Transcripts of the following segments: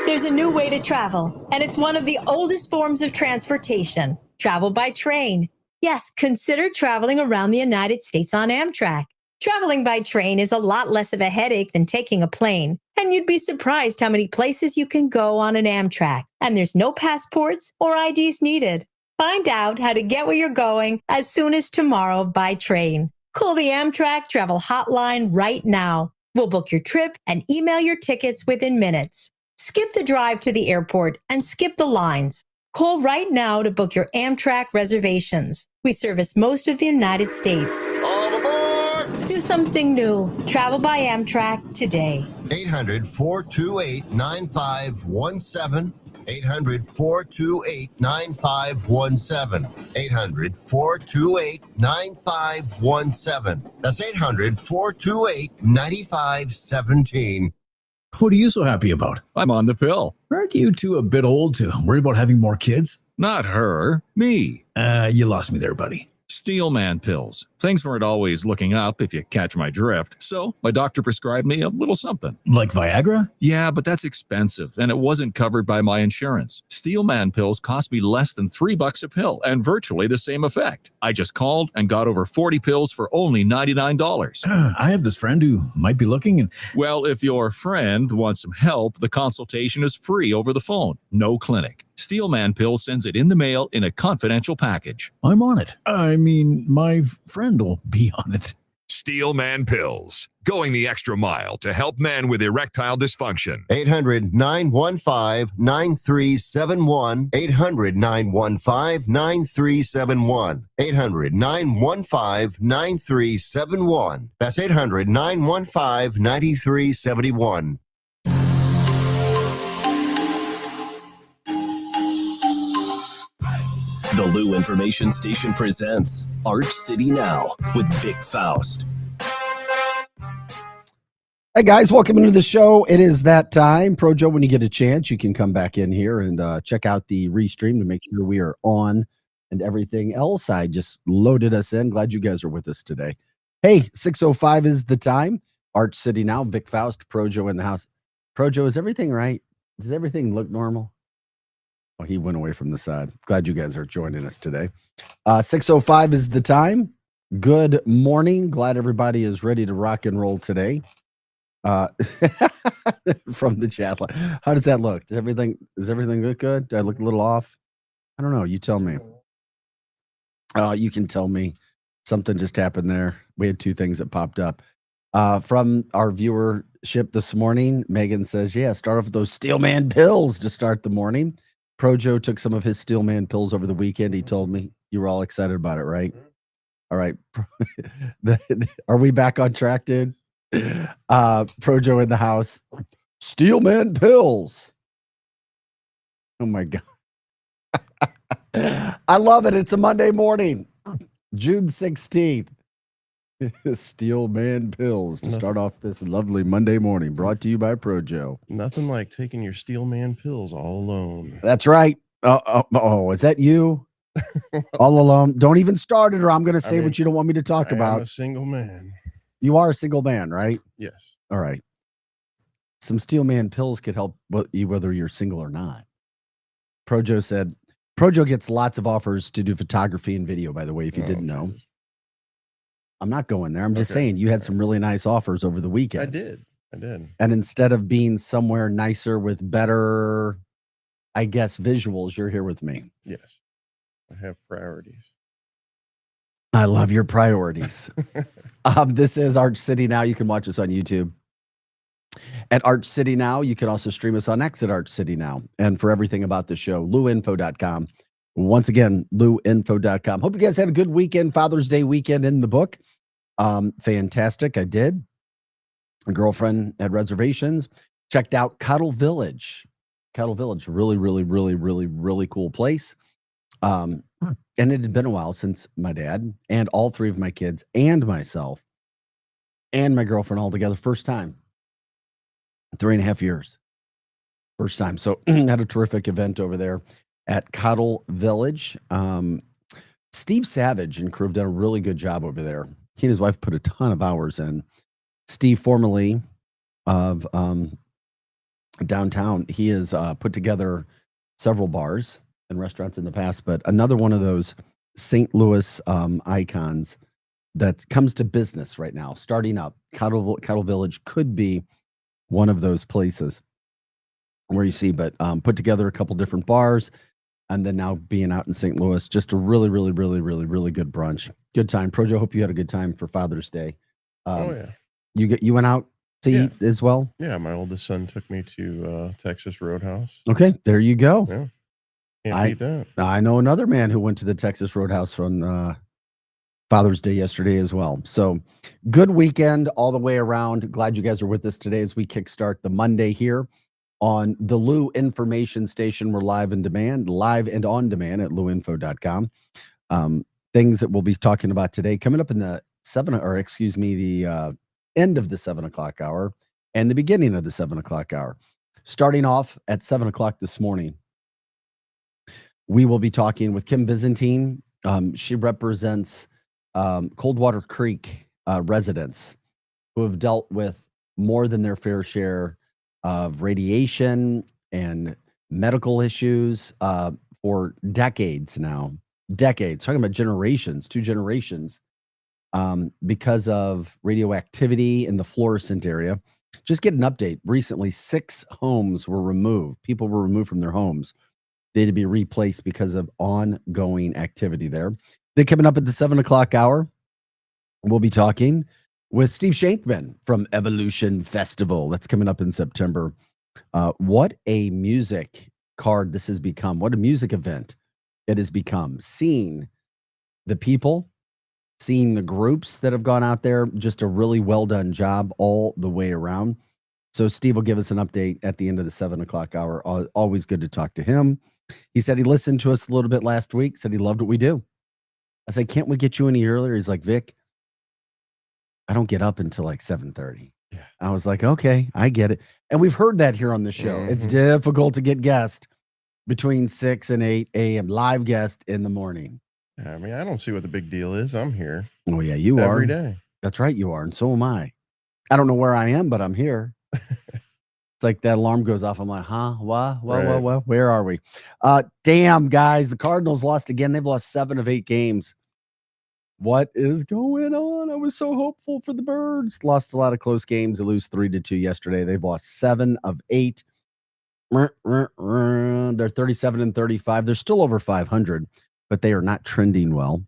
There's a new way to travel, and it's one of the oldest forms of transportation. Travel by train. Yes, consider traveling around the United States on Amtrak. Traveling by train is a lot less of a headache than taking a plane, and you'd be surprised how many places you can go on an Amtrak. And there's no passports or IDs needed. Find out how to get where you're going as soon as tomorrow by train. Call the Amtrak Travel Hotline right now. We'll book your trip and email your tickets within minutes. Skip the drive to the airport and skip the lines. Call right now to book your Amtrak reservations. We service most of the United States. All aboard! Do something new. Travel by Amtrak today. 800-428-9517. 800-428-9517. 800-428-9517. That's 800-428-9517. What are you so happy about? I'm on the pill. Aren't you two a bit old to worry about having more kids? Not her, me. You lost me there, buddy. Steelman pills. Things weren't always looking up, if you catch my drift. So my doctor prescribed me a little something. Like Viagra? Yeah, but that's expensive, and it wasn't covered by my insurance. Steelman pills cost me less than $3 a pill, and virtually the same effect. I just called and got over 40 pills for only $99. I have this friend who might be looking and... Well, if your friend wants some help, the consultation is free over the phone. No clinic. Steelman Pill sends it in the mail in a confidential package. I'm on it. I mean, my friend will be on it. Steelman Pills, going the extra mile to help men with erectile dysfunction. 800-915-9371. 800-915-9371. 800-915-9371. That's 800-915-9371. The Lou Information Station presents Arch City Now with Vic Faust. Hey guys, welcome into the show. It is that time. Pro Joe, when you get a chance, you can come back in here and check out the restream to make sure we are on and everything else. I just loaded us in. Glad you guys are with us today. Hey, 6:05 is the time. Arch City Now, Vic Faust, Pro Joe in the house. Pro Joe, is everything right? Does everything look normal? Oh, he went away from the side. Glad you guys are joining us today. 6:05 is the time. Good morning. Glad everybody is ready to rock and roll today. From the chat line. How does that look? Does everything look good? Do I look a little off? I don't know. You tell me. You can tell me. Something just happened there. We had two things that popped up. From our viewership this morning, Megan says, yeah, start off with those Steelman pills to start the morning. Pro Joe took some of his Steelman pills over the weekend. He told me you were all excited about it, right? All right. Are we back on track, dude? Pro Joe in the house. Steelman pills. Oh my God. I love it. It's a Monday morning, June 16th. Steelman pills to start off this lovely Monday morning, brought to you by Pro Joe. Nothing like taking your Steelman pills all alone. That's right. Oh, is that you? All alone? Don't even start it, or I'm going to say what you don't want me to talk about. I'm a single man. You are a single man, right? Yes. All right. Some Steelman pills could help you whether you're single or not. Pro Joe said, Pro Joe gets lots of offers to do photography and video, by the way, if you didn't know. I'm not going there. I'm just saying you had some really nice offers over the weekend. I did. And instead of being somewhere nicer with better, I guess, visuals, you're here with me. Yes. I have priorities. I love your priorities. This is Arch City Now. You can watch us on YouTube at Arch City Now. You can also stream us on X at Arch City Now. And for everything about the show, LouInfo.com. Once again, LouInfo.com. Hope you guys had a good weekend, Father's Day weekend in the book. Fantastic. I did. A girlfriend had reservations. Checked out Cuddle Village. Cuddle Village, really, really, really, really, really cool place. And it had been a while since my dad and all three of my kids and myself and my girlfriend all together. First time. 3.5 years. First time. So had a terrific event over there at Cuddle Village. Steve Savage and crew have done a really good job over there. He and his wife put a ton of hours in. Steve, formerly of downtown. He has put together several bars and restaurants in the past, but another one of those St. Louis icons that comes to business right now, starting up. Cattle Village could be one of those places where you see, but put together a couple different bars, and then now being out in St. Louis, just a really, really, really, really, really good brunch. Good time. Projo, hope you had a good time for Father's Day. Oh yeah. You went out to Yeah. eat as well? Yeah, my oldest son took me to Texas Roadhouse. Okay, there you go. Yeah. Can't beat that. I know another man who went to the Texas Roadhouse on Father's Day yesterday as well. So good weekend all the way around. Glad you guys are with us today as we kickstart the Monday here on the Lou Information Station. We're live and on demand at louinfo.com. Things that we'll be talking about today coming up in the end of the 7 o'clock hour and the beginning of the 7 o'clock hour. Starting off at 7 o'clock this morning, we will be talking with Kim Byzantine. She represents Coldwater Creek residents who have dealt with more than their fair share of radiation and medical issues for decades now. Decades, talking about generations, 2 generations, because of radioactivity in the fluorescent area. Just get an update. Recently, 6 homes were removed. People were removed from their homes. They had to be replaced because of ongoing activity there. Then coming up at the 7 o'clock hour, we'll be talking with Steve Shankman from Evolution Festival. That's coming up in September. What a music card this has become. What a music event it has become. Seeing the people, seeing the groups that have gone out there, just a really well done job all the way around. So Steve will give us an update at the end of the 7 o'clock hour. Always good to talk to him. He said he listened to us a little bit last week, said he loved what we do. I said, can't we get you any earlier? He's like, Vic, I don't get up until like 7:30. Yeah. I was like, okay, I get it. And we've heard that here on the show. It's difficult to get guests between 6 and 8 a.m. live guest in the morning. I mean, I don't see what the big deal is. I'm here. Oh yeah, you are. Every day. That's right, you are. And so am I. I don't know where I am, but I'm here. It's like that alarm goes off. I'm like, huh? What? Where are we? Damn, guys. The Cardinals lost again. They've lost 7 of 8 games. What is going on? I was so hopeful for the Birds. Lost a lot of close games. They lose 3-2 yesterday. They've lost 7 of 8. They're 37-35. They're still over 500, but they are not trending well.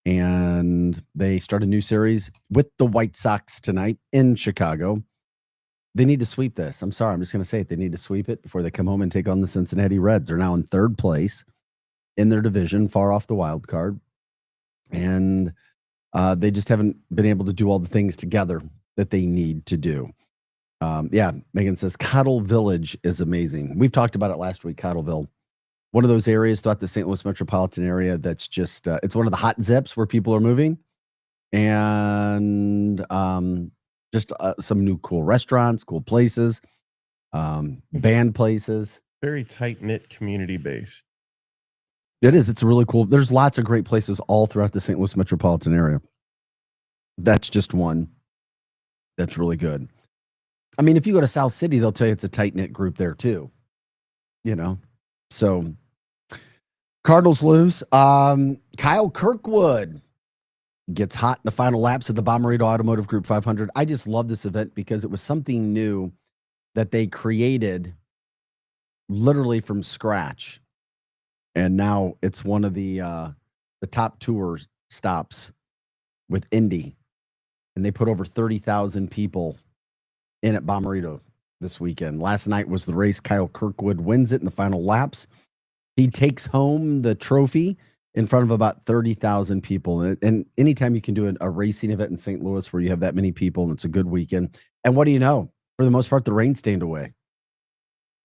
And they start a new series with the White Sox tonight in Chicago. They need to sweep this. I'm sorry. I'm just going to say it. They need to sweep it before they come home and take on the Cincinnati Reds. They're now in 3rd place in their division, far off the wild card. And they just haven't been able to do all the things together that they need to do. Yeah, Megan says Cattle Village is amazing. We've talked about it last week, Cattleville. One of those areas throughout the St. Louis metropolitan area that's just, it's one of the hot zips where people are moving. And just some new cool restaurants, cool places, band places. Very tight-knit community based. It is. It's really cool. There's lots of great places all throughout the St. Louis metropolitan area. That's just one that's really good. I mean, if you go to South City, they'll tell you it's a tight-knit group there too. You know? So Cardinals lose. Kyle Kirkwood gets hot in the final laps of the Bommarito Automotive Group 500. I just love this event because it was something new that they created literally from scratch. And now it's one of the top tour stops with Indy. And they put over 30,000 people in at Bommarito this weekend. Last night was the race. Kyle Kirkwood wins it in the final laps. He takes home the trophy in front of about 30,000 people. And anytime you can do a racing event in St. Louis where you have that many people and it's a good weekend. And what do you know? For the most part, the rain stayed away.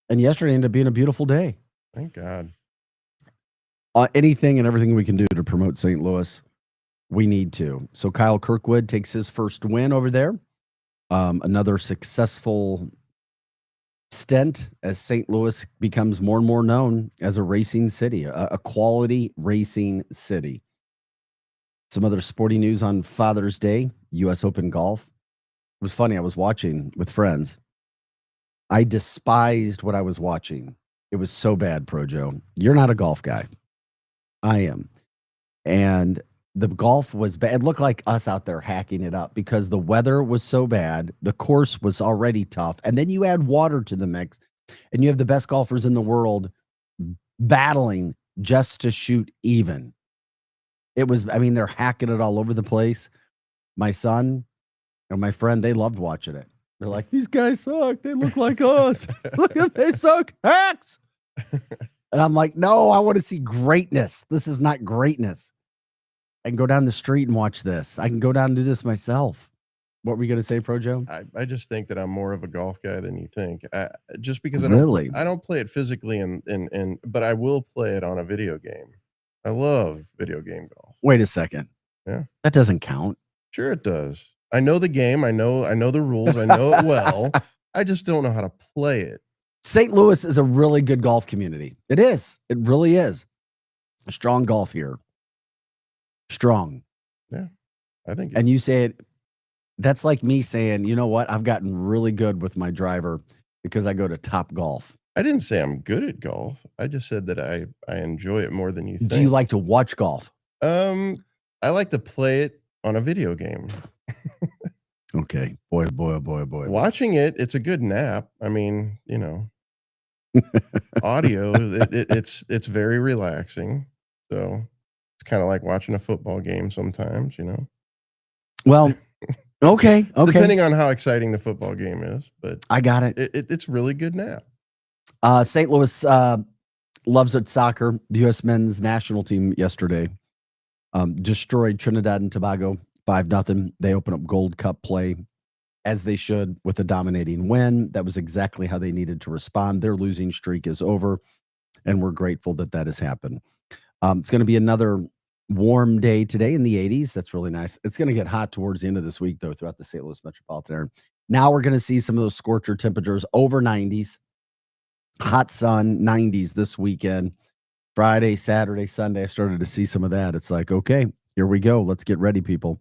And yesterday ended up being a beautiful day. Thank God. Anything and everything we can do to promote St. Louis, we need to. So Kyle Kirkwood takes his first win over there. Another successful stint as St. Louis becomes more and more known as a racing city, a quality racing city. Some other sporting news on Father's Day, U.S. Open golf. It was funny. I was watching with friends. I despised what I was watching. It was so bad, Projo. You're not a golf guy. I am. And the golf was bad. It looked like us out there hacking it up because the weather was so bad. The course was already tough. And then you add water to the mix, and you have the best golfers in the world battling just to shoot even. It was, I mean, they're hacking it all over the place. My son and my friend, they loved watching it. They're like, these guys suck. They look like us. Look at they suck. Hacks. And I'm like, no, I want to see greatness. This is not greatness. I can go down the street and watch this. I can go down and do this myself. What were you going to say, Projo? I just think that I'm more of a golf guy than you think. Just because I don't play it physically, but I will play it on a video game. I love video game golf. Wait a second. Yeah, that doesn't count. Sure, it does. I know the game. I know the rules. I know it well. I just don't know how to play it. St. Louis is a really good golf community. It is. It really is. Strong golf here. Strong. Yeah, I think. And you say it. That's like me saying, you know what? I've gotten really good with my driver because I go to Top Golf. I didn't say I'm good at golf. I just said that I enjoy it more than you think. Do you like to watch golf? I like to play it on a video game. Okay. Boy. Watching it, it's a good nap. I mean, audio, it's very relaxing. So it's kind of like watching a football game sometimes, Well, okay. Depending on how exciting the football game is, but I got it. It's really good nap. St. Louis loves its soccer. The U.S. men's national team yesterday destroyed Trinidad and Tobago 5-0. They open up Gold Cup play as they should with a dominating win. That was exactly how they needed to respond. Their losing streak is over, and we're grateful that has happened. It's going to be another warm day today in the 80s. That's really nice. It's going to get hot towards the end of this week, though, throughout the St. Louis metropolitan area. Now we're going to see some of those scorcher temperatures over 90s. Hot sun, 90s this weekend. Friday, Saturday, Sunday, I started to see some of that. It's like, okay, here we go. Let's get ready, people.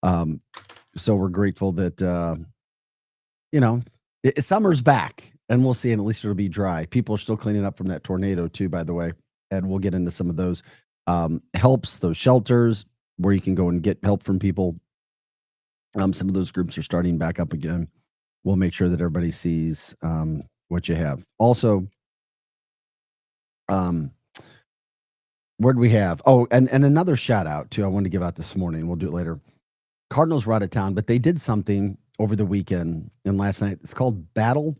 So we're grateful that, summer's back, and we'll see, and at least it'll be dry. People are still cleaning up from that tornado, too, by the way, and we'll get into some of those helps, those shelters where you can go and get help from people. Some of those groups are starting back up again. We'll make sure that everybody sees what you have. Also, where do we have? Oh, and another shout out too. I wanted to give out this morning. We'll do it later. Cardinals were out of town, but they did something over the weekend and last night. It's called Battle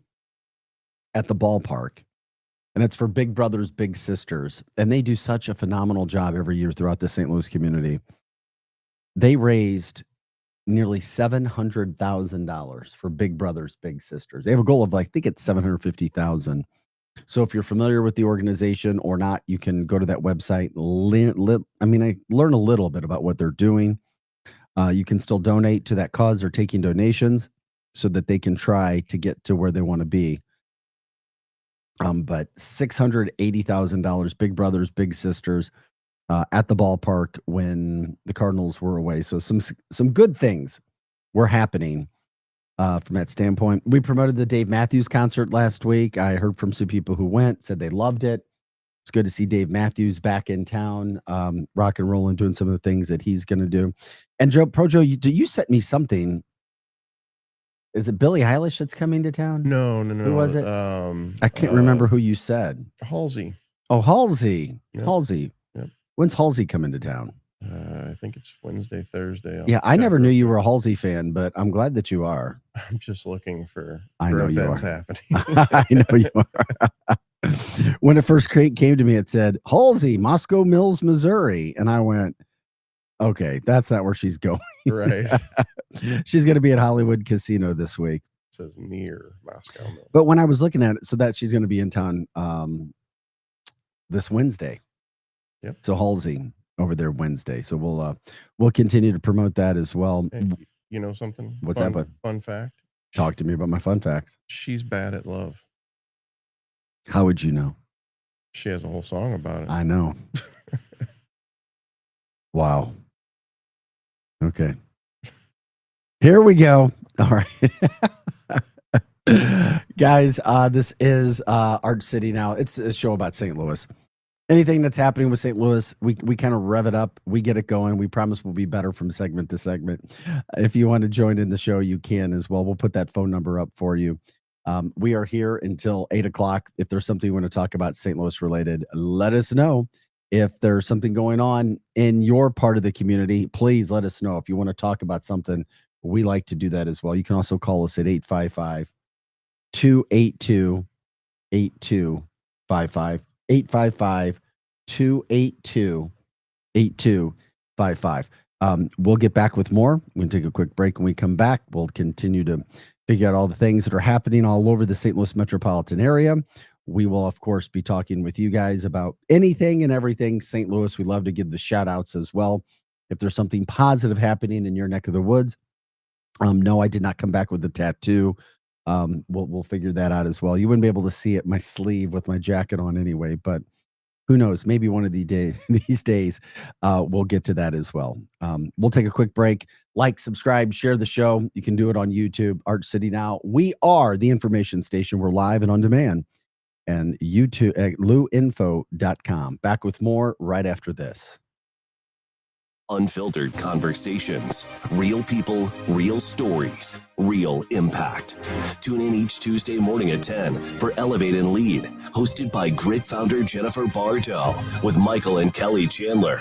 at the Ballpark, and it's for Big Brothers Big Sisters, and they do such a phenomenal job every year throughout the St. Louis community. They raised nearly $700,000 for Big Brothers Big Sisters. They have a goal of, I think it's $750,000. So if you're familiar with the organization or not, you can go to that website. I learn a little bit about what they're doing. You can still donate to that cause. They're taking donations so that they can try to get to where they want to be. But $680,000, Big Brothers Big Sisters, at the ballpark when the Cardinals were away. So some good things were happening from that standpoint. We promoted the Dave Matthews concert last week. I heard from some people who went, said they loved it. It's good to see Dave Matthews back in town, rock and roll and doing some of the things that he's going to do. And Projo, you sent me something. Is it Billie Eilish that's coming to town? No. Who was it? I can't remember who you said. Halsey. Oh, Halsey. Yep. Halsey. Yep. When's Halsey coming to town? I think it's Wednesday, Thursday. Yeah, I never knew you were a Halsey fan, but I'm glad that you are. I'm just looking for events happening. I know you are. When it first came to me, it said Halsey, Moscow Mills, Missouri. And I went, okay, that's not where she's going. Right. She's going to be at Hollywood Casino this week. It says near Moscow Mills. But when I was looking at it, so that she's going to be in town this Wednesday. Yep. So Halsey over there Wednesday. So we'll continue to promote that as well. Hey, you know something? What's fun, that, bud? Fun fact. Talk to me about my fun facts. She's bad at love. How would you know? She has a whole song about it. I know. Wow. Okay. Here we go. All right. Guys, this is Arch City Now. It's a show about St. Louis. Anything that's happening with St. Louis, we kind of rev it up. We get it going. We promise we'll be better from segment to segment. If you want to join in the show, you can as well. We'll put that phone number up for you. We are here until 8 o'clock. If there's something you want to talk about St. Louis related, let us know. If there's something going on in your part of the community, please let us know. If you want to talk about something, we like to do that as well. You can also call us at 855-282-8255. 855-282-8255. We'll get back with more. We're going to take a quick break. When we come back, we'll continue to figure out all the things that are happening all over the St. Louis metropolitan area. We will, of course, be talking with you guys about anything and everything St. Louis. We love to give the shout outs as well. If there's something positive happening in your neck of the woods. No, I did not come back with the tattoo. We'll figure that out as well. You wouldn't be able to see it, my sleeve with my jacket on anyway, but who knows? Maybe one of these days, we'll get to that as well. We'll take a quick break. Like, subscribe, share the show. You can do it on YouTube, Arch City Now. We are the information station. We're live and on demand. And YouTube at luinfo.com. Back with more right after this. Unfiltered conversations, real people, real stories, real impact. Tune in each Tuesday morning at 10 for Elevate and Lead, hosted by Grit founder Jennifer Bardo with Michael and Kelly Chandler.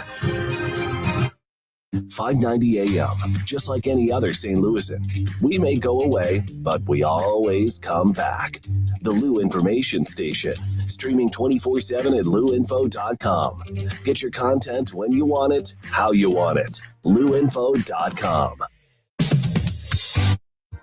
590 AM, just like any other St. Louisan. We may go away, but we always come back. The Lou Information Station, streaming 24/7 at luinfo.com. Get your content when you want it, how you want it. luinfo.com.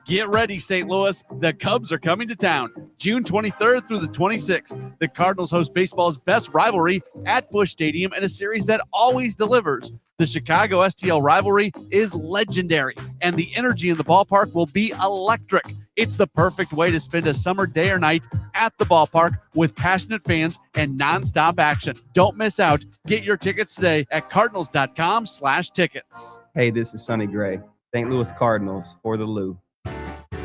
Get ready, St. Louis. The Cubs are coming to town June 23rd through the 26th. The Cardinals host baseball's best rivalry at Busch Stadium in a series that always delivers. The Chicago STL rivalry is legendary, and the energy in the ballpark will be electric. It's the perfect way to spend a summer day or night at the ballpark with passionate fans and nonstop action. Don't miss out. Get your tickets today at cardinals.com/tickets. Hey, this is Sonny Gray, St. Louis Cardinals for the Lou.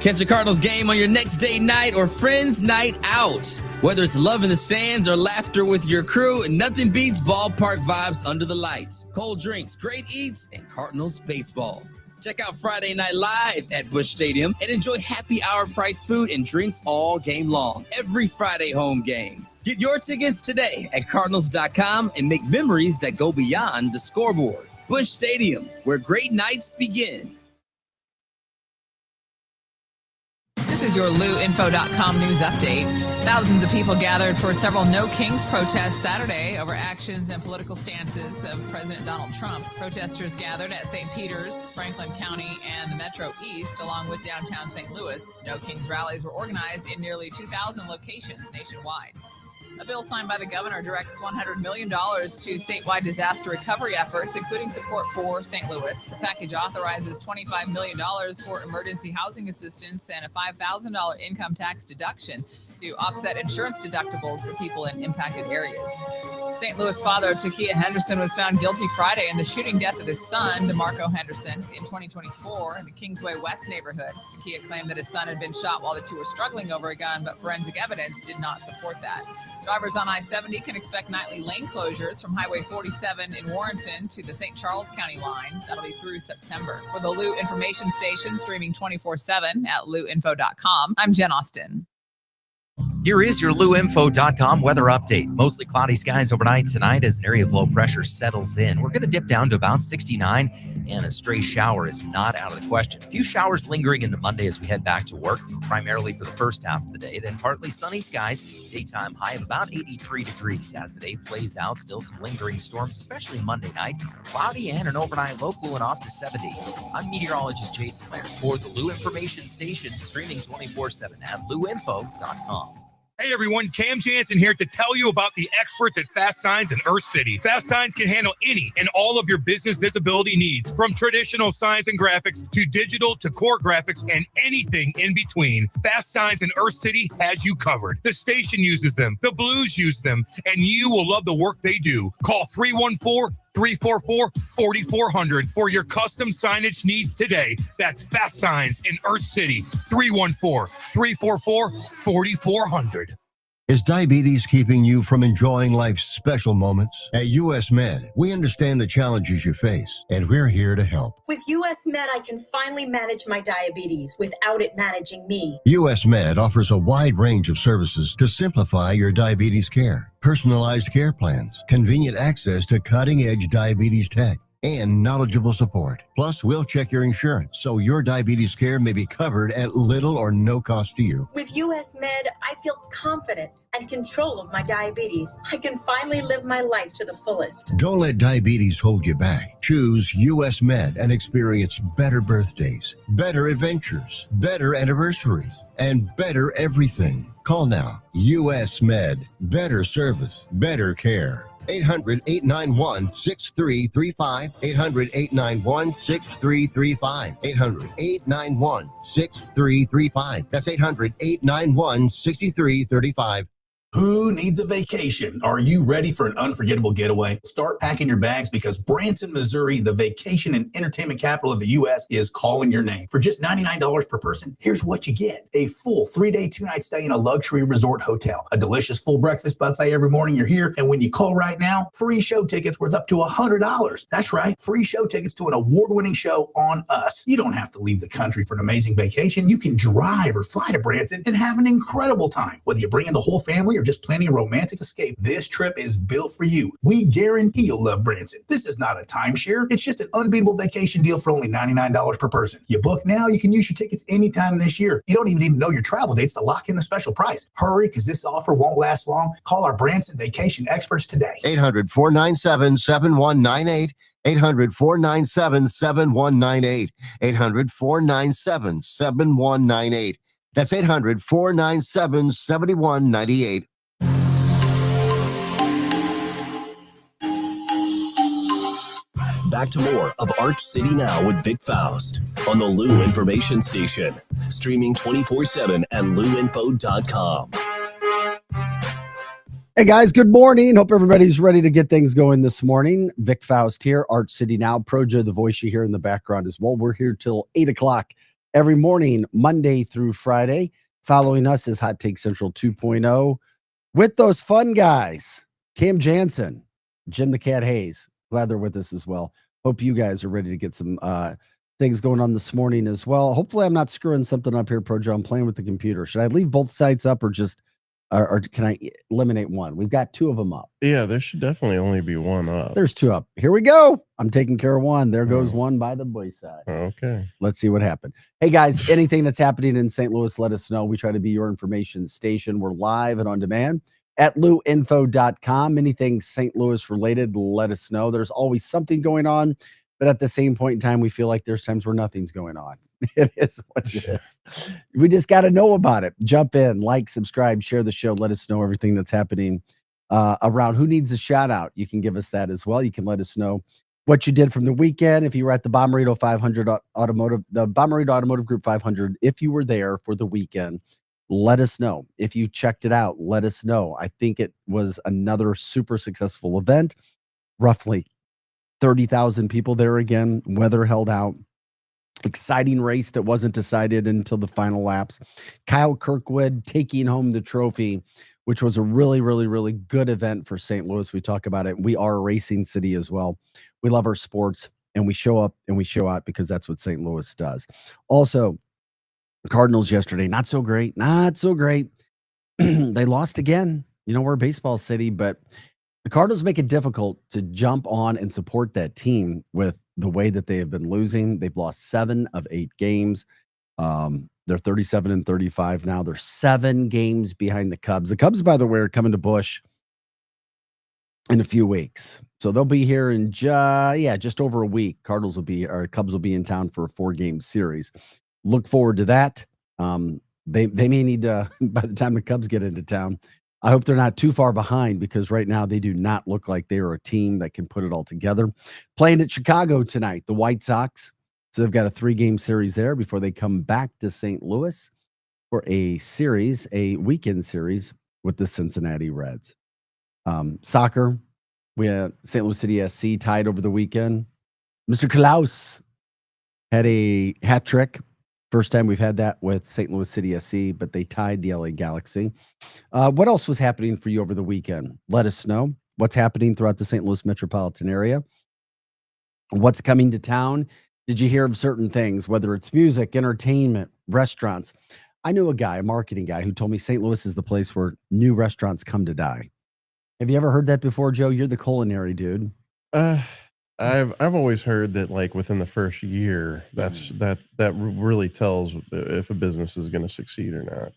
Catch a Cardinals game on your next date night or friends night out. Whether it's love in the stands or laughter with your crew, nothing beats ballpark vibes under the lights. Cold drinks, great eats, and Cardinals baseball. Check out Friday Night Live at Busch Stadium and enjoy happy hour price food and drinks all game long. Every Friday home game. Get your tickets today at cardinals.com and make memories that go beyond the scoreboard. Busch Stadium, where great nights begin. This is your LouInfo.com news update. Thousands of people gathered for several No Kings protests Saturday over actions and political stances of President Donald Trump. Protesters gathered at St. Peter's, Franklin County, and the Metro East, along with downtown St. Louis. No Kings rallies were organized in nearly 2,000 locations nationwide. A bill signed by the governor directs $100 million to statewide disaster recovery efforts, including support for St. Louis. The package authorizes $25 million for emergency housing assistance and a $5,000 income tax deduction to offset insurance deductibles for people in impacted areas. St. Louis father Takia Henderson was found guilty Friday in the shooting death of his son, DeMarco Henderson, in 2024 in the Kingsway West neighborhood. Takia claimed that his son had been shot while the two were struggling over a gun, but forensic evidence did not support that. Drivers on I-70 can expect nightly lane closures from Highway 47 in Warrenton to the St. Charles County line. That'll be through September. For the Lou Information Station, streaming 24/7 at luinfo.com, I'm Jen Austin. Here is your luinfo.com weather update. Mostly cloudy skies overnight tonight as an area of low pressure settles in. We're going to dip down to about 69, and a stray shower is not out of the question. A few showers lingering in the Monday as we head back to work, primarily for the first half of the day. Then partly sunny skies, daytime high of about 83 degrees. As the day plays out, still some lingering storms, especially Monday night. Cloudy and an overnight low cooling off to 70. I'm meteorologist Jason Laird for the Lou Information Station, streaming 24/7 at luinfo.com. Hey everyone, Cam Jansen here to tell you about the experts at Fast Signs in Earth City. Fast Signs can handle any and all of your business visibility needs, from traditional signs and graphics to digital to core graphics and anything in between. Fast Signs in Earth City has you covered. The station uses them, the Blues use them, and you will love the work they do. Call 314 344-4400 for your custom signage needs today. That's Fast Signs in Earth City. 314-344-4400. Is diabetes keeping you from enjoying life's special moments? At US Med, we understand the challenges you face, and we're here to help. With US Med, I can finally manage my diabetes without it managing me. US Med offers a wide range of services to simplify your diabetes care. Personalized care plans, convenient access to cutting-edge diabetes tech, and knowledgeable support. Plus, we'll check your insurance so your diabetes care may be covered at little or no cost to you. With US Med, I feel confident and control of my diabetes. I can finally live my life to the fullest. Don't let diabetes hold you back. Choose US Med and experience better birthdays, better adventures, better anniversaries, and better everything. Call now. US Med. Better service, better care. 800-891-6335. 800-891-6335. 800-891-6335. That's 800-891-6335. Who needs a vacation? Are you ready for an unforgettable getaway? Start packing your bags because Branson, Missouri, the vacation and entertainment capital of the U.S., is calling your name. For just $99 per person, here's what you get. A full 3-day, 2-night stay in a luxury resort hotel, a delicious full breakfast buffet every morning you're here, and when you call right now, free show tickets worth up to $100. That's right, free show tickets to an award-winning show on us. You don't have to leave the country for an amazing vacation. You can drive or fly to Branson and have an incredible time. Whether you bring in the whole family or just planning a romantic escape, this trip is built for you. We guarantee you'll love Branson. This is not a timeshare. It's just an unbeatable vacation deal for only $99 per person. You book now, you can use your tickets anytime this year. You don't even need to know your travel dates to lock in the special price. Hurry, because this offer won't last long. Call our Branson vacation experts today. 800-497-7198. 800-497-7198. 800-497-7198. That's 800-497-7198. Back to more of Arch City Now with Vic Faust on the Lou Information Station. Streaming 24/7 at louinfo.com. Hey guys, good morning. Hope everybody's ready to get things going this morning. Vic Faust here, Arch City Now. Projo, the voice you hear in the background as well. We're here till 8 o'clock every morning, Monday through Friday. Following us is Hot Take Central 2.0 with those fun guys, Cam Jansen, Jim the Cat Hayes. Glad they're with us as well. Hope you guys are ready to get some things going on this morning as well. Hopefully I'm not screwing something up here, Projo. I'm playing with the computer. Should I leave both sites up or just, or can I eliminate one? We've got two of them up. Yeah, there should definitely only be one up. There's two up. Here we go. I'm taking care of one. There goes one by the wayside. Okay. Let's see what happened. Hey guys, anything that's happening in St. Louis, let us know. We try to be your information station. We're live and on demand at louinfo.com. Anything St. Louis related, let us know. There's always something going on, but at the same point in time, we feel like there's times where nothing's going on. It is what it is. We just got to know about it. Jump in, like, subscribe, share the show. Let us know everything that's happening around. Who needs a shout out? You can give us that as well. You can let us know what you did from the weekend. If you were at the Bommarito 500 Automotive, the Bommarito Automotive Group 500, if you were there for the weekend, let us know. If you checked it out, let us know. I think it was another super successful event. Roughly 30,000 people there again. Weather held out. Exciting race that wasn't decided until the final laps. Kyle Kirkwood taking home the trophy, which was a really, really, really good event for St. Louis. We talk about it. We are a racing city as well. We love our sports, and we show up and we show out because that's what St. Louis does. Also, Cardinals yesterday, not so great. They lost again. You know, we're a baseball city, but the Cardinals make it difficult to jump on and support that team with the way that they have been losing. They've lost 7 of 8 games. They're 37-35 now. They're 7 games behind the Cubs. The Cubs, by the way, are coming to Busch in a few weeks. So they'll be here in just over a week. Cubs will be in town for a 4-game series. Look forward to that. They may need to, by the time the Cubs get into town, I hope they're not too far behind, because right now they do not look like they are a team that can put it all together. Playing at Chicago tonight, the White Sox. So they've got a 3-game series there before they come back to St. Louis for a weekend series with the Cincinnati Reds. Soccer, We had St. Louis City SC tied over the weekend. Mr. Klaus had a hat trick. First time we've had that with St. Louis City SC, but they tied the LA Galaxy. What else was happening for you over the weekend? Let us know what's happening throughout the St. Louis metropolitan area. What's coming to town? Did you hear of certain things, whether it's music, entertainment, restaurants? I knew a guy, a marketing guy, who told me St. Louis is the place where new restaurants come to die. Have you ever heard that before, Joe? You're the culinary dude. I've always heard that, like, within the first year, that really tells if a business is going to succeed or not.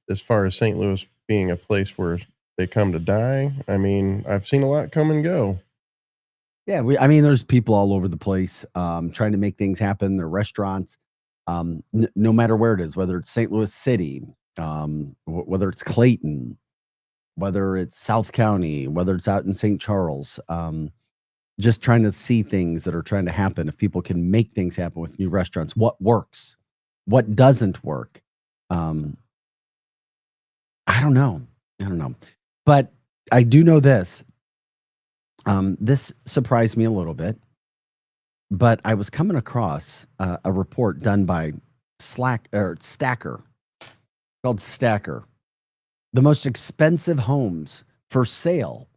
As far as St. Louis being a place where they come to die, I mean, I've seen a lot come and go. Yeah, I mean, there's people all over the place trying to make things happen. There are restaurants, no matter where it is, whether it's St. Louis City, whether it's Clayton, whether it's South County, whether it's out in St. Charles. Just trying to see things that are trying to happen. If people can make things happen with new restaurants, what works, what doesn't work. I don't know. But I do know this. This surprised me a little bit, but I was coming across a report done by Stacker, called Stacker, the most expensive homes for sale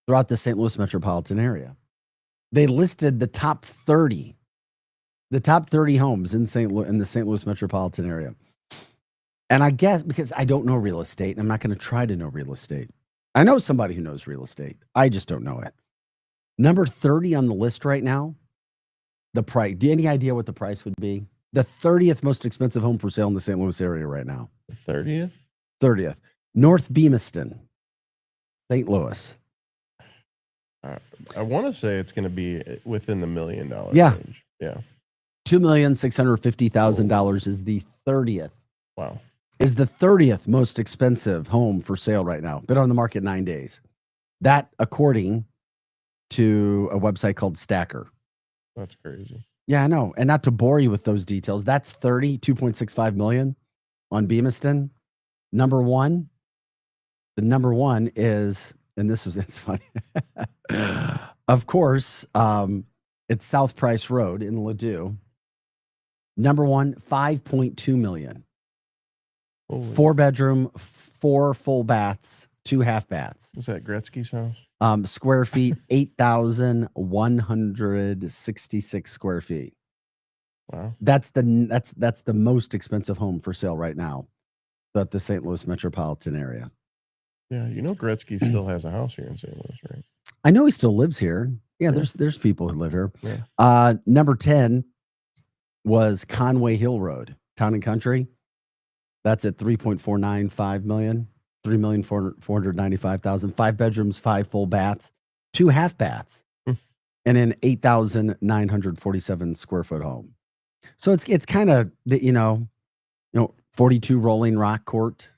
throughout the St. Louis metropolitan area. They listed the top 30 homes in the St. Louis metropolitan area. And I guess because I don't know real estate, I'm not going to try to know real estate. I know somebody who knows real estate. I just don't know it. Number 30 on the list right now, the price. Do you have any idea what the price would be? The 30th most expensive home for sale in the St. Louis area right now. The 30th? 30th. North Beamiston, St. Louis. I want to say it's going to be within the $1 million range. Yeah. $2,650,000 is the 30th. Wow. Is the 30th most expensive home for sale right now. Been on the market 9 days. That according to a website called Stacker. That's crazy. Yeah, I know. And not to bore you with those details, that's 2.65 million on Beamiston. Number one. The number one is, and it's funny. Of course, it's South Price Road in Ladue. Number one, 5.2 million. Holy. 4-bedroom, 4 full baths, 2 half baths. Is that Gretzky's house? Square feet, 8,166 square feet. Wow. That's the most expensive home for sale right now at the St. Louis metropolitan area. Yeah, Gretzky still has a house here in St. Louis, right? I know he still lives here. Yeah, there's people who live here. Yeah. Number 10 was Conway Hill Road, Town and Country. That's at 3.495 million, 3,495,000. 5 bedrooms, 5 full baths, 2 half baths, and an 8,947 square foot home. So it's kind of the 42 Rolling Rock Court,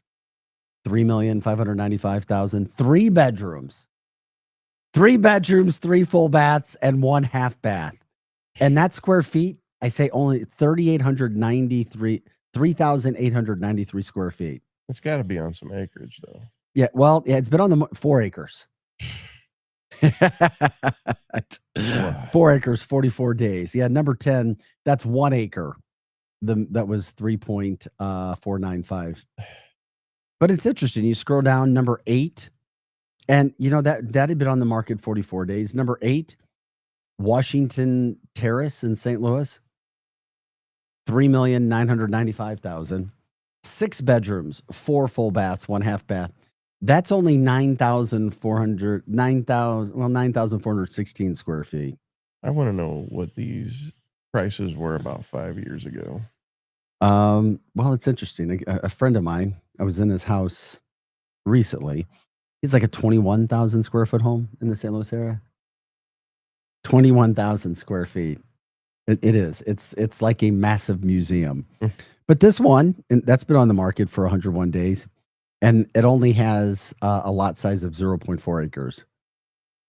3,595,000. 3 bedrooms. 3 bedrooms, 3 full baths, and 1 half bath. And that square feet, I say only 3,893 square feet. It's got to be on some acreage, though. Yeah, well, it's been on the 4 acres. 4 acres, 44 days. Yeah, number 10, that's 1 acre. That was 3.495. But it's interesting. You scroll down, number 8, and that had been on the market 44 days. Number 8, Washington Terrace in St. Louis, 3,995,000. 6 bedrooms, 4 full baths, 1 half bath. That's only 9,416 square feet. I want to know what these prices were about 5 years ago. Well, it's interesting. A friend of mine, I was in his house recently. It's like a 21,000 square foot home in the St. Louis area. 21,000 square feet. It is. It's like a massive museum. But this one, and that's been on the market for 101 days, and it only has a lot size of 0.4 acres.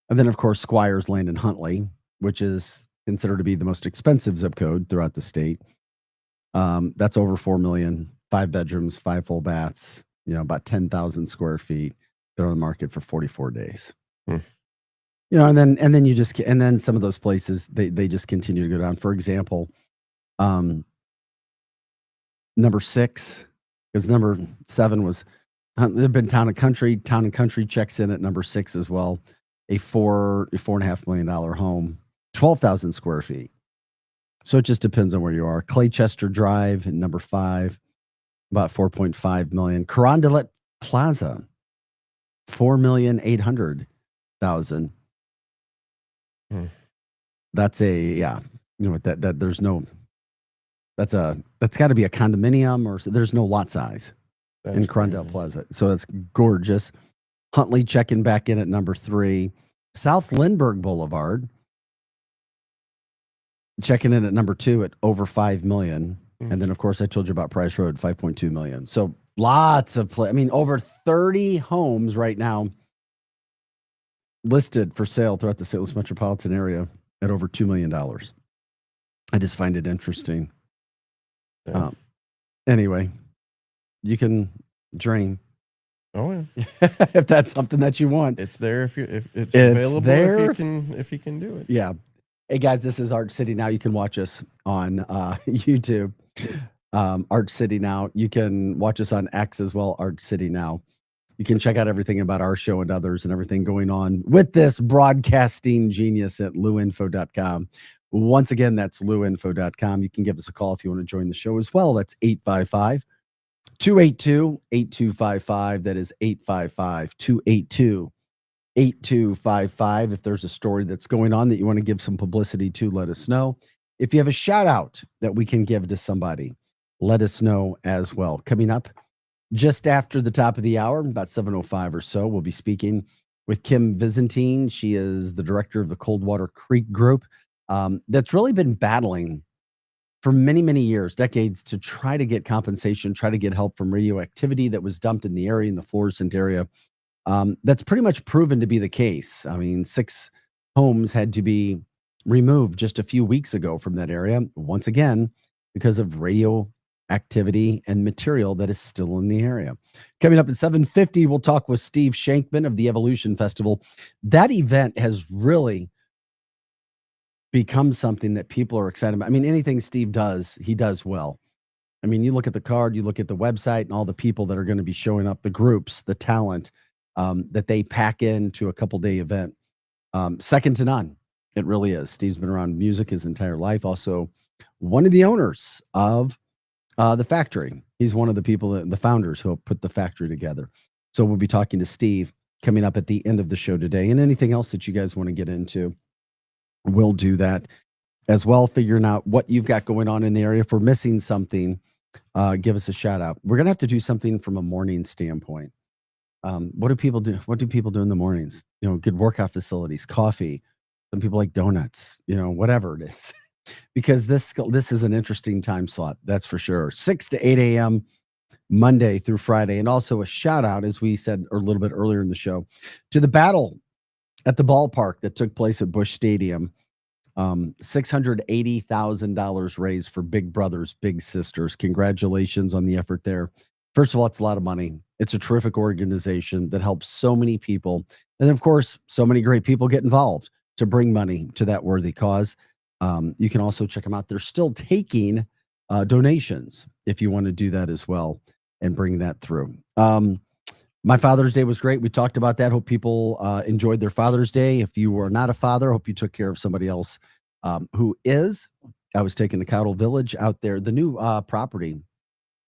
And then, of course, Squires Land in Huntley, which is considered to be the most expensive zip code throughout the state. That's over 4 million, 5 bedrooms, 5 full baths, about 10,000 square feet. Been on the market for 44 days. and then you just, and then some of those places, they just continue to go down. For example, number 6, because number 7 was, there've been Town and Country. Town and Country checks in at number 6 as well. A $4.5 million home, 12,000 square feet. So it just depends on where you are. Claychester Drive at number 5, about 4.5 million. Carondelet Plaza, 4,800,000. That's there's no, that's got to be a condominium, or there's no lot size in Carondelet Plaza. So it's gorgeous. Huntley checking back in at number 3. South Lindbergh Boulevard checking in at number 2 at over 5 million. And then, of course, I told you about Price Road, 5.2 million. So lots of over 30 homes right now listed for sale throughout the St. Louis metropolitan area at over $2 million. I just find it interesting. Yeah. Anyway, you can dream. Oh yeah. If that's something that you want. It's there if it's available there if you can do it. Yeah. Hey guys, this is Arch City Now. You can watch us on YouTube. Arch City Now. You can watch us on X as well, Arch City Now. You can check out everything about our show and others and everything going on with this broadcasting genius at luinfo.com. Once again, that's luinfo.com. You can give us a call if you want to join the show as well. That's 855-282-8255. That is 855-282-8255. If there's a story that's going on that you want to give some publicity to, let us know. If you have a shout out that we can give to somebody, let us know as well. Coming up just after the top of the hour, about 7:05 or so, we'll be speaking with Kim Byzantine. She is the director of the Coldwater Creek Group that's really been battling for many, many years, decades, to try to get compensation, try to get help from radioactivity that was dumped in the area, in the Florissant area. That's pretty much proven to be the case. I mean, 6 homes had to be removed just a few weeks ago from that area, once again, because of radioactivity and material that is still in the area. Coming up at 7:50, we'll talk with Steve Shankman of the Evolution Festival. That event has really become something that people are excited about. I mean, anything Steve does, he does well. I mean, you look at the card, you look at the website and all the people that are going to be showing up, the groups, the talent that they pack into a couple-day event. Second to none. It really is. Steve's been around music his entire life. Also, one of the owners of the factory. He's one of the people, the founders who put the factory together. So we'll be talking to Steve coming up at the end of the show today. And anything else that you guys want to get into, we'll do that as well. Figuring out what you've got going on in the area. If we're missing something, give us a shout out. We're going to have to do something from a morning standpoint. What do people do? What do people do in the mornings? Good workout facilities, coffee. Some people like donuts, whatever it is, because this is an interesting time slot. That's for sure. 6 to 8 a.m. Monday through Friday. And also a shout out, as we said a little bit earlier in the show, to the battle at the ballpark that took place at Busch Stadium. $680,000 raised for Big Brothers Big Sisters. Congratulations on the effort there. First of all, it's a lot of money. It's a terrific organization that helps so many people. And then, of course, so many great people get involved to bring money to that worthy cause. You can also check them out. They're still taking donations if you want to do that as well and bring that through. My Father's Day was great. We talked about that. Hope people enjoyed their Father's Day. If you were not a father, hope you took care of somebody else who is. I was taking the Cowdle Village out there. The new property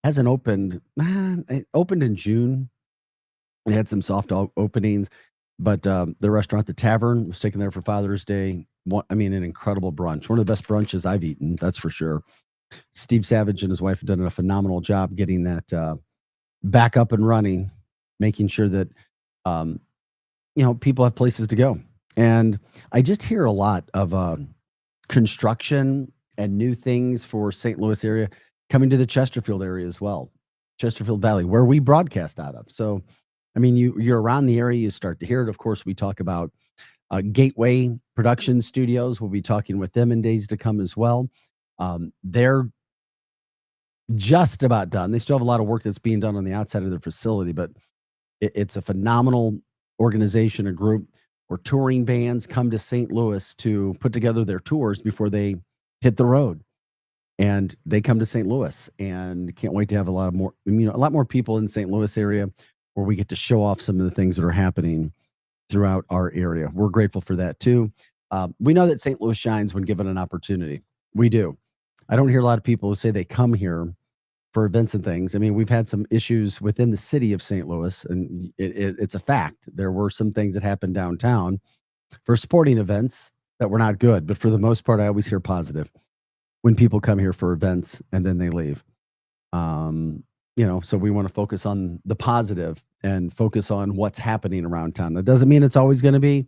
hasn't opened. It opened in June. They had some soft openings, but the restaurant, the Tavern, was taken there for Father's Day. An incredible brunch. One of the best brunches I've eaten, that's for sure. Steve Savage and his wife have done a phenomenal job getting that back up and running, making sure that people have places to go. And I just hear a lot of construction and new things for St. Louis area coming to the Chesterfield area as well, Chesterfield Valley, where we broadcast out of. So, you're around the area, you start to hear it. Of course, we talk about Gateway Production Studios. We'll be talking with them in days to come as well. They're just about done. They still have a lot of work that's being done on the outside of their facility, but it's a phenomenal organization, a group. where touring bands come to St. Louis to put together their tours before they hit the road. And they come to St. Louis, and can't wait to have a lot more people in St. Louis area where we get to show off some of the things that are happening throughout our area. We're grateful for that too. We know that St. Louis shines when given an opportunity. We do. I don't hear a lot of people who say they come here for events and things. I mean, we've had some issues within the city of St. Louis, and it's a fact. There were some things that happened downtown for sporting events that were not good, but for the most part, I always hear positive when people come here for events and then they leave. So we want to focus on the positive and focus on what's happening around town. That doesn't mean it's always going to be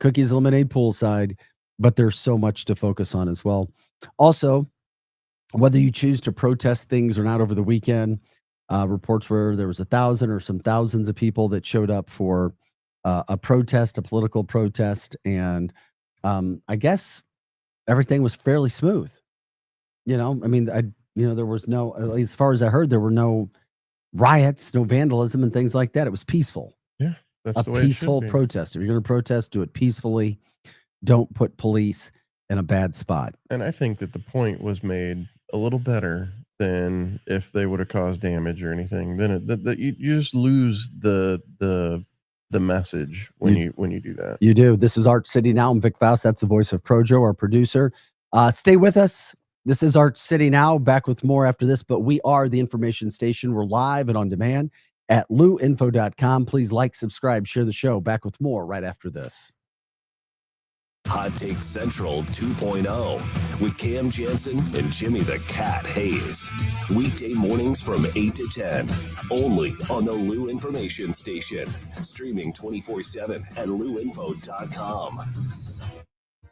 cookies, lemonade, poolside, but there's so much to focus on as well. Also, whether you choose to protest things or not over the weekend, reports where there was 1,000 or some thousands of people that showed up for a protest, a political protest. And I guess everything was fairly smooth. There was no, as far as I heard, there were no riots, no vandalism and things like that. It was peaceful. Yeah, that's the way peaceful it should be. protest. If you're going to protest, do it peacefully. Don't put police in a bad spot. And I think that the point was made a little better than if they would have caused damage or anything. Then you just lose the message when you do that. You do. This is Arch City Now. I'm Vic Faust. That's the voice of Projo, our producer. Stay with us. This is Arch City Now. Back with more after this, but we are the information station. We're live and on demand at luinfo.com. Please like, subscribe, share the show. Back with more right after this. Hot Take Central 2.0 with Cam Jansen and Jimmy the Cat Hayes. Weekday mornings from 8 to 10, only on the Lou Information Station. Streaming 24/7 at luinfo.com.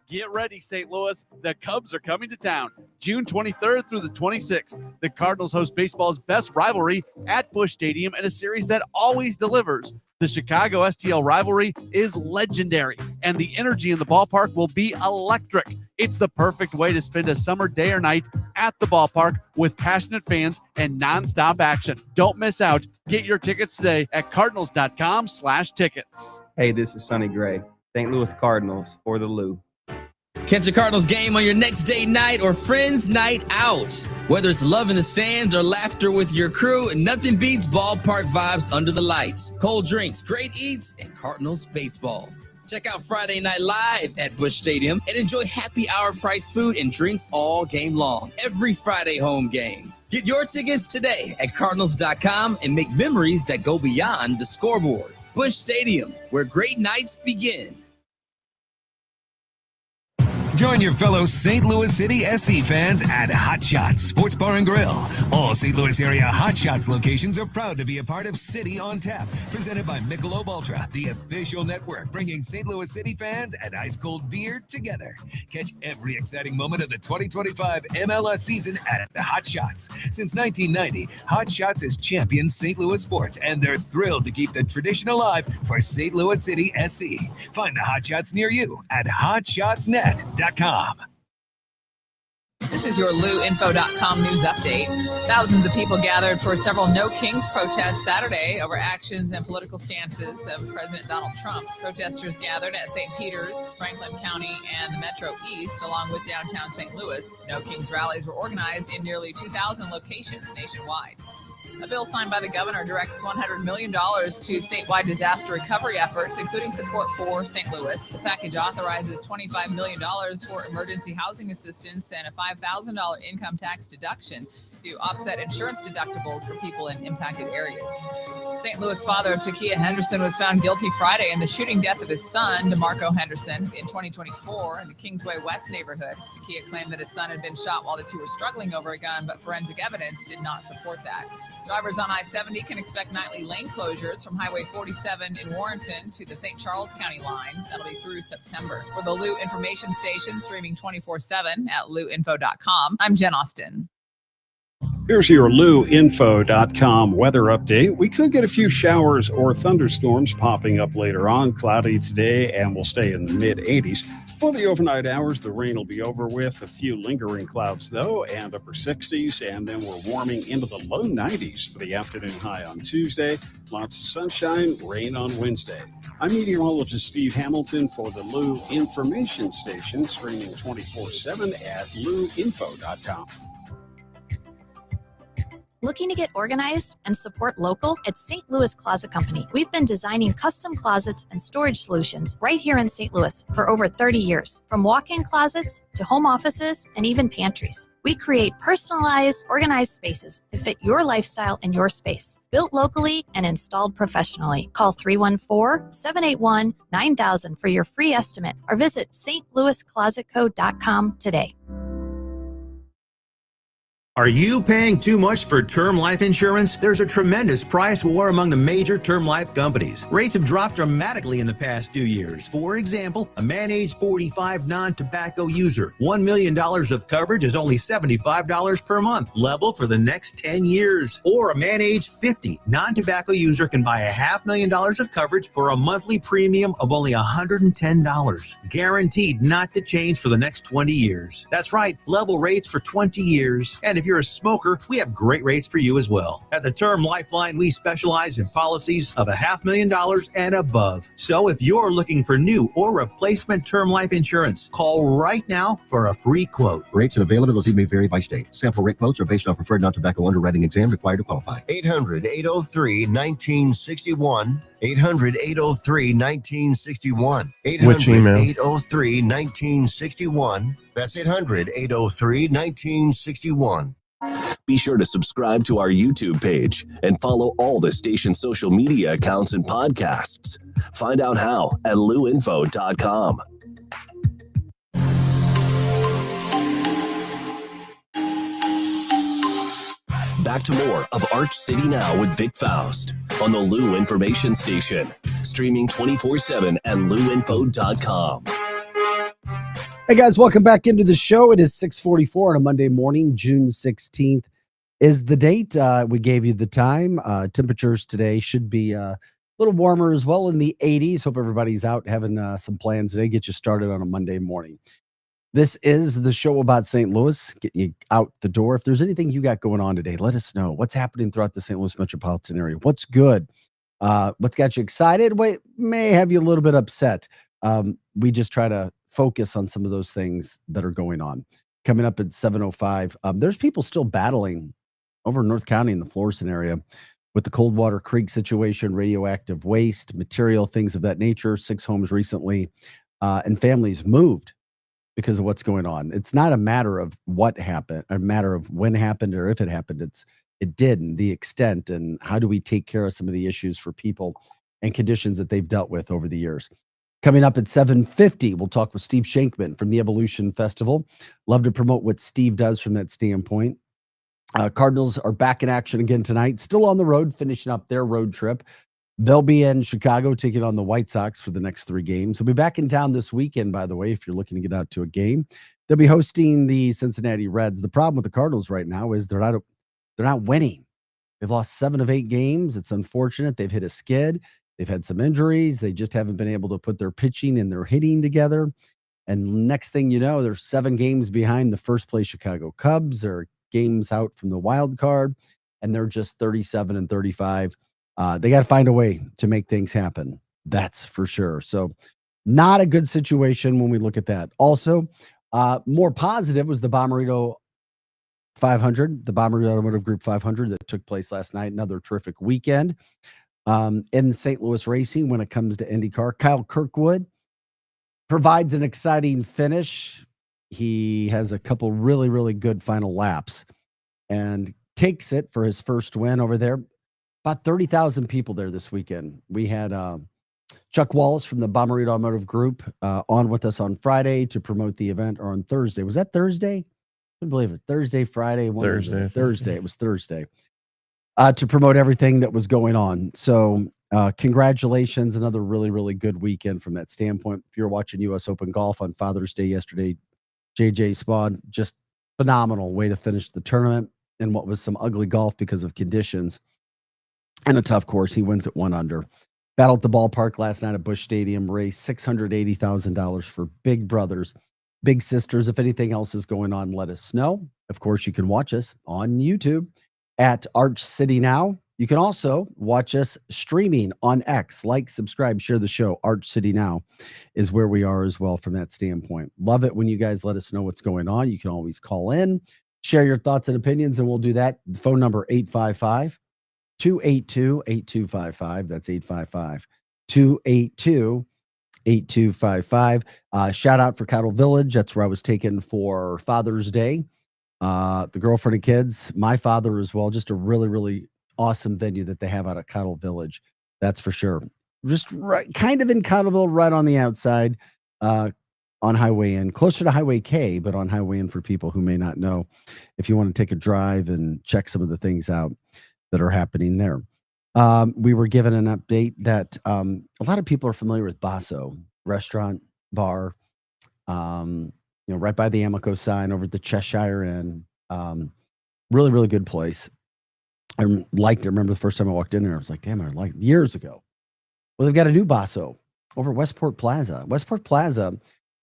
Get ready, St. Louis. The Cubs are coming to town June 23rd through the 26th. The Cardinals host baseball's best rivalry at Busch Stadium in a series that always delivers. The Chicago STL rivalry is legendary, and the energy in the ballpark will be electric. It's the perfect way to spend a summer day or night at the ballpark with passionate fans and nonstop action. Don't miss out. Get your tickets today at cardinals.com/tickets. Hey, this is Sonny Gray, St. Louis Cardinals for the Lou. Catch a Cardinals game on your next date night or friends night out. Whether it's love in the stands or laughter with your crew, nothing beats ballpark vibes under the lights. Cold drinks, great eats, and Cardinals baseball. Check out Friday Night Live at Busch Stadium and enjoy happy hour price food and drinks all game long. Every Friday home game. Get your tickets today at cardinals.com and make memories that go beyond the scoreboard. Busch Stadium, where great nights begin. Join your fellow St. Louis City SC fans at Hot Shots Sports Bar and Grill. All St. Louis area Hot Shots locations are proud to be a part of City on Tap, presented by Michelob Ultra, the official network bringing St. Louis City fans and ice-cold beer together. Catch every exciting moment of the 2025 MLS season at the Hot Shots. Since 1990, Hot Shots has championed St. Louis sports, and they're thrilled to keep the tradition alive for St. Louis City SC. Find the Hot Shots near you at hotshotsnet.com. This is your luinfo.com news update. Thousands of people gathered for several No Kings protests Saturday over actions and political stances of President Donald Trump. Protesters gathered at St. Peter's, Franklin County, and the Metro East, along with downtown St. Louis. No Kings rallies were organized in nearly 2,000 locations nationwide. A bill signed by the governor directs $100 million to statewide disaster recovery efforts, including support for St. Louis. The package authorizes $25 million for emergency housing assistance and a $5,000 income tax deduction to offset insurance deductibles for people in impacted areas. St. Louis father Takia Henderson was found guilty Friday in the shooting death of his son, DeMarco Henderson, in 2024 in the Kingsway West neighborhood. Takia claimed that his son had been shot while the two were struggling over a gun, but forensic evidence did not support that. Drivers on I-70 can expect nightly lane closures from Highway 47 in Warrenton to the St. Charles County line. That'll be through September. For the Lou Information Station, streaming 24/7 at luinfo.com, I'm Jen Austin. Here's your luinfo.com weather update. We could get a few showers or thunderstorms popping up later on. Cloudy today and will stay in the mid-80s. For the overnight hours, the rain will be over with. A few lingering clouds, though, and upper 60s. And then we're warming into the low 90s for the afternoon high on Tuesday. Lots of sunshine, rain on Wednesday. I'm meteorologist Steve Hamilton for the Lou Information Station, streaming 24/7 at louinfo.com. Looking to get organized and support local? At St. Louis Closet Company, we've been designing custom closets and storage solutions right here in St. Louis for over 30 years. From walk-in closets to home offices and even pantries. We create personalized, organized spaces that fit your lifestyle and your space. Built locally and installed professionally. Call 314-781-9000 for your free estimate or visit stlouisclosetco.com today. Are you paying too much for term life insurance? There's a tremendous price war among the major term life companies. Rates have dropped dramatically in the past 2 years. For example, a man age 45 non-tobacco user, $1 million of coverage is only $75 per month, level for the next 10 years. Or a man age 50 non-tobacco user can buy $500,000 of coverage for a monthly premium of only $110, guaranteed not to change for the next 20 years. That's right, level rates for 20 years. And if you're a smoker, we have great rates for you as well. At the Term Lifeline, we specialize in policies of $500,000 and above. So if you're looking for new or replacement term life insurance, call right now for a free quote. Rates and availability may vary by state. Sample rate quotes are based on preferred non-tobacco underwriting exam required to qualify. 800-803-1961. 800-803-1961. Which email? 800-803-1961. That's 800-803-1961. Be sure to subscribe to our YouTube page and follow all the station's social media accounts and podcasts. Find out how at louinfo.com. Back to more of Arch City Now with Vic Faust on the Lou Information Station, streaming 24/7 at louinfo.com. Hey guys, welcome back into the show. It is 6:44 on a Monday morning. June 16th is the date. We gave you the time. Temperatures today should be a little warmer as well, in the 80s. Hope everybody's out having some plans today. Get you started on a Monday morning. This is the show about St. Louis, getting you out the door. If there's anything you got going on today, let us know. What's happening throughout the St. Louis metropolitan area? What's good? What's got you excited? What may have you a little bit upset? We just try to focus on some of those things that are going on. Coming up at 7:05, there's people still battling over in North County in the Florissant area with the Coldwater Creek situation, radioactive waste, material, things of that nature. 6 homes recently, and families moved because of what's going on. It's not a matter of what happened, a matter of when happened or if it happened. It did, and the extent, and how do we take care of some of the issues for people and conditions that they've dealt with over the years. Coming up at 7:50, we'll talk with Steve Shankman from the Evolution Festival. Love to promote what Steve does from that standpoint. Cardinals are back in action again tonight, still on the road, finishing up their road trip. They'll be in Chicago taking on the White Sox for the next 3 games. They'll be back in town this weekend, by the way, if you're looking to get out to a game. They'll be hosting the Cincinnati Reds. The problem with the Cardinals right now is they're not winning. They've lost 7 of 8 games. It's unfortunate. They've hit a skid. They've had some injuries. They just haven't been able to put their pitching and their hitting together. And next thing you know, they're 7 games behind the first place Chicago Cubs. They're games out from the wild card, and they're just 37 and 35. They got to find a way to make things happen. That's for sure. So not a good situation when we look at that. Also, more positive was the Bommarito 500, the Bommarito Automotive Group 500 that took place last night. Another terrific weekend in St. Louis racing when it comes to IndyCar. Kyle Kirkwood provides an exciting finish. He has a couple really, really good final laps and takes it for his first win over there. About 30,000 people there this weekend. We had Chuck Wallace from the Bommarito Automotive Group on with us on Friday to promote the event, or on Thursday. Was that Thursday? I couldn't believe it. Thursday, Friday, Thursday. It was Thursday. To promote everything that was going on. So congratulations. Another really, really good weekend from that standpoint. If you're watching U.S. Open Golf on Father's Day yesterday, J.J. Spawn, just phenomenal way to finish the tournament in what was some ugly golf because of conditions and a tough course. He wins at 1 under. Battle at the ballpark last night at Busch Stadium, raised $680,000 for Big Brothers, Big Sisters. If anything else is going on, let us know. Of course, you can watch us on YouTube at Arch City Now. You can also watch us streaming on X. Like, subscribe, share the show. Arch City Now is where we are as well from that standpoint. Love it when you guys let us know what's going on. You can always call in, share your thoughts and opinions, and we'll do that. Phone number 855-282-8255. That's 855-282-8255. Shout out for Cattle Village. That's where I was taken for Father's Day. The girlfriend and kids, my father as well. Just a really, really awesome venue that they have out at Cattle Village. That's for sure. Just right, kind of in Cottleville, right on the outside, on Highway N, closer to Highway K, but on Highway N for people who may not know. If you want to take a drive and check some of the things out that are happening there. We were given an update that a lot of people are familiar with Basso restaurant, bar, right by the Amico sign over at the Cheshire Inn. Really, really good place. I liked it. I remember the first time I walked in there, I was like, damn, I liked it years ago. Well, they've got a new Basso over at Westport Plaza. Westport Plaza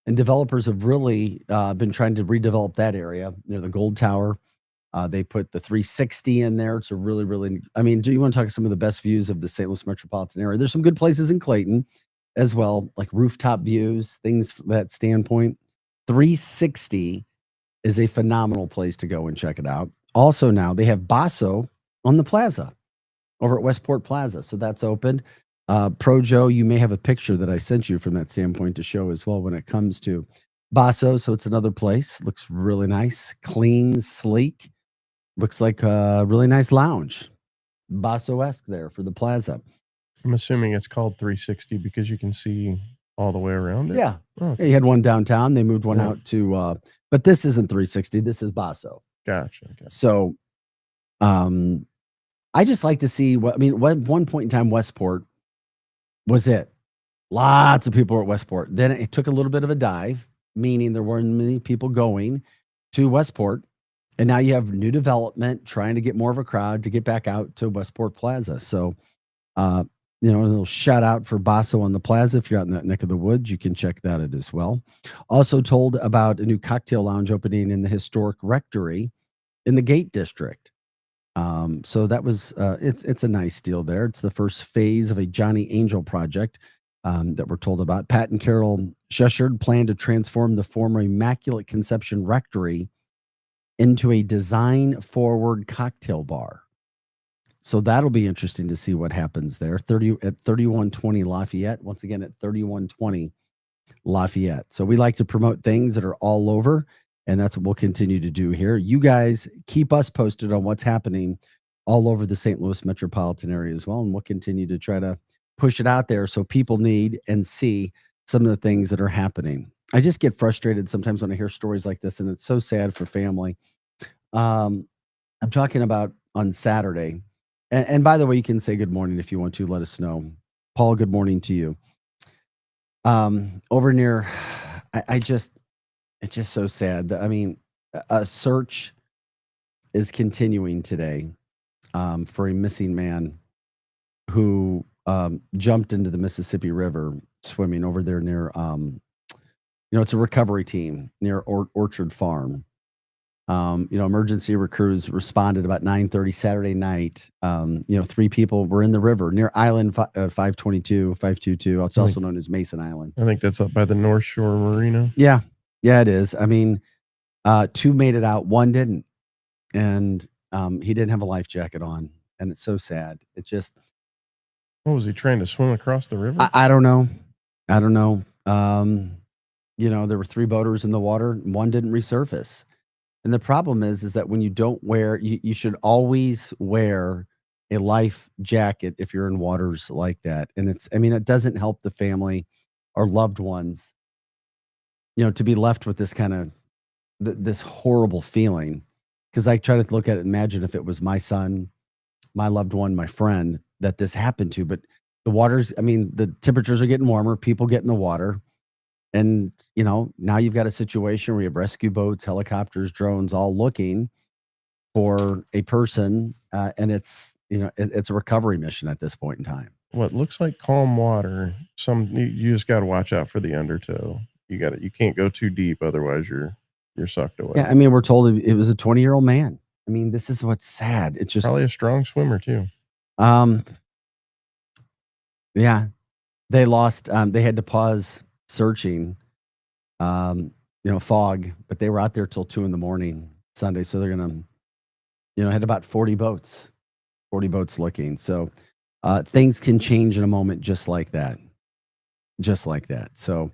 and developers have really been trying to redevelop that area near the Gold Tower. They put the 360 in there. It's a really, really, do you want to talk some of the best views of the St. Louis metropolitan area? There's some good places in Clayton as well, like rooftop views, things from that standpoint. 360 is a phenomenal place to go and check it out. Also now they have Basso on the plaza over at Westport Plaza. So that's opened. Pro Joe, you may have a picture that I sent you from that standpoint to show as well when it comes to Basso. So it's another place. Looks really nice, clean, sleek. Looks like a really nice lounge. Basso-esque there for the plaza. I'm assuming it's called 360 because you can see all the way around it. Yeah. Oh, Yeah, you had one downtown. They moved one out to, but this isn't 360. This is Basso. Gotcha. So, I just like to see one point in time, Westport was it. Lots of people were at Westport. Then it took a little bit of a dive, meaning there weren't many people going to Westport. And now you have new development, trying to get more of a crowd to get back out to Westport Plaza. So, a little shout out for Basso on the plaza. If you're out in that neck of the woods, you can check that out as well. Also told about a new cocktail lounge opening in the historic rectory in the Gate District. So that was, it's a nice deal there. It's the first phase of a Johnny Angel project that we're told about. Pat and Carol Sheshard plan to transform the former Immaculate Conception Rectory into a design-forward cocktail bar. So that'll be interesting to see what happens there. 3120 Lafayette. Once again, at 3120 Lafayette. So we like to promote things that are all over, and that's what we'll continue to do here. You guys keep us posted on what's happening all over the St. Louis metropolitan area as well, and we'll continue to try to push it out there so people need and see some of the things that are happening. I just get frustrated sometimes when I hear stories like this, and it's so sad for family. I'm talking about on Saturday, and by the way, you can say good morning if you want to. Let us know. Paul, good morning to you. Over near, it's just so sad. A search is continuing today for a missing man who jumped into the Mississippi River swimming over there near, it's a recovery team near Orchard Farm. Emergency crews responded about 9:30 Saturday night. 3 people were in the river near Island 522. It's also known as Mason Island. I think that's up by the North Shore Marina. Yeah, it is. 2 made it out, 1 didn't, and he didn't have a life jacket on, and it's so sad. It just. What was he trying to swim across the river? I don't know. There were 3 boaters in the water, and 1 didn't resurface. And the problem is that when you don't wear, you should always wear a life jacket if you're in waters like that. And it doesn't help the family or loved ones, to be left with this kind of, this horrible feeling. Because I try to look at it, imagine if it was my son, my loved one, my friend that this happened to. But the waters, the temperatures are getting warmer, people get in the water. And, now you've got a situation where you have rescue boats, helicopters, drones, all looking for a person. And it's a recovery mission at this point in time. what looks like calm water. You just got to watch out for the undertow. You can't go too deep, otherwise you're sucked away. Yeah, I mean, we're told it was a 20-year-old man. I mean, this is what's sad. It's just probably a strong swimmer too. Yeah, they lost. They had to pause searching. Fog, but they were out there till 2 a.m. Sunday, so they're gonna, had about 40 boats looking. So things can change in a moment, just like that. So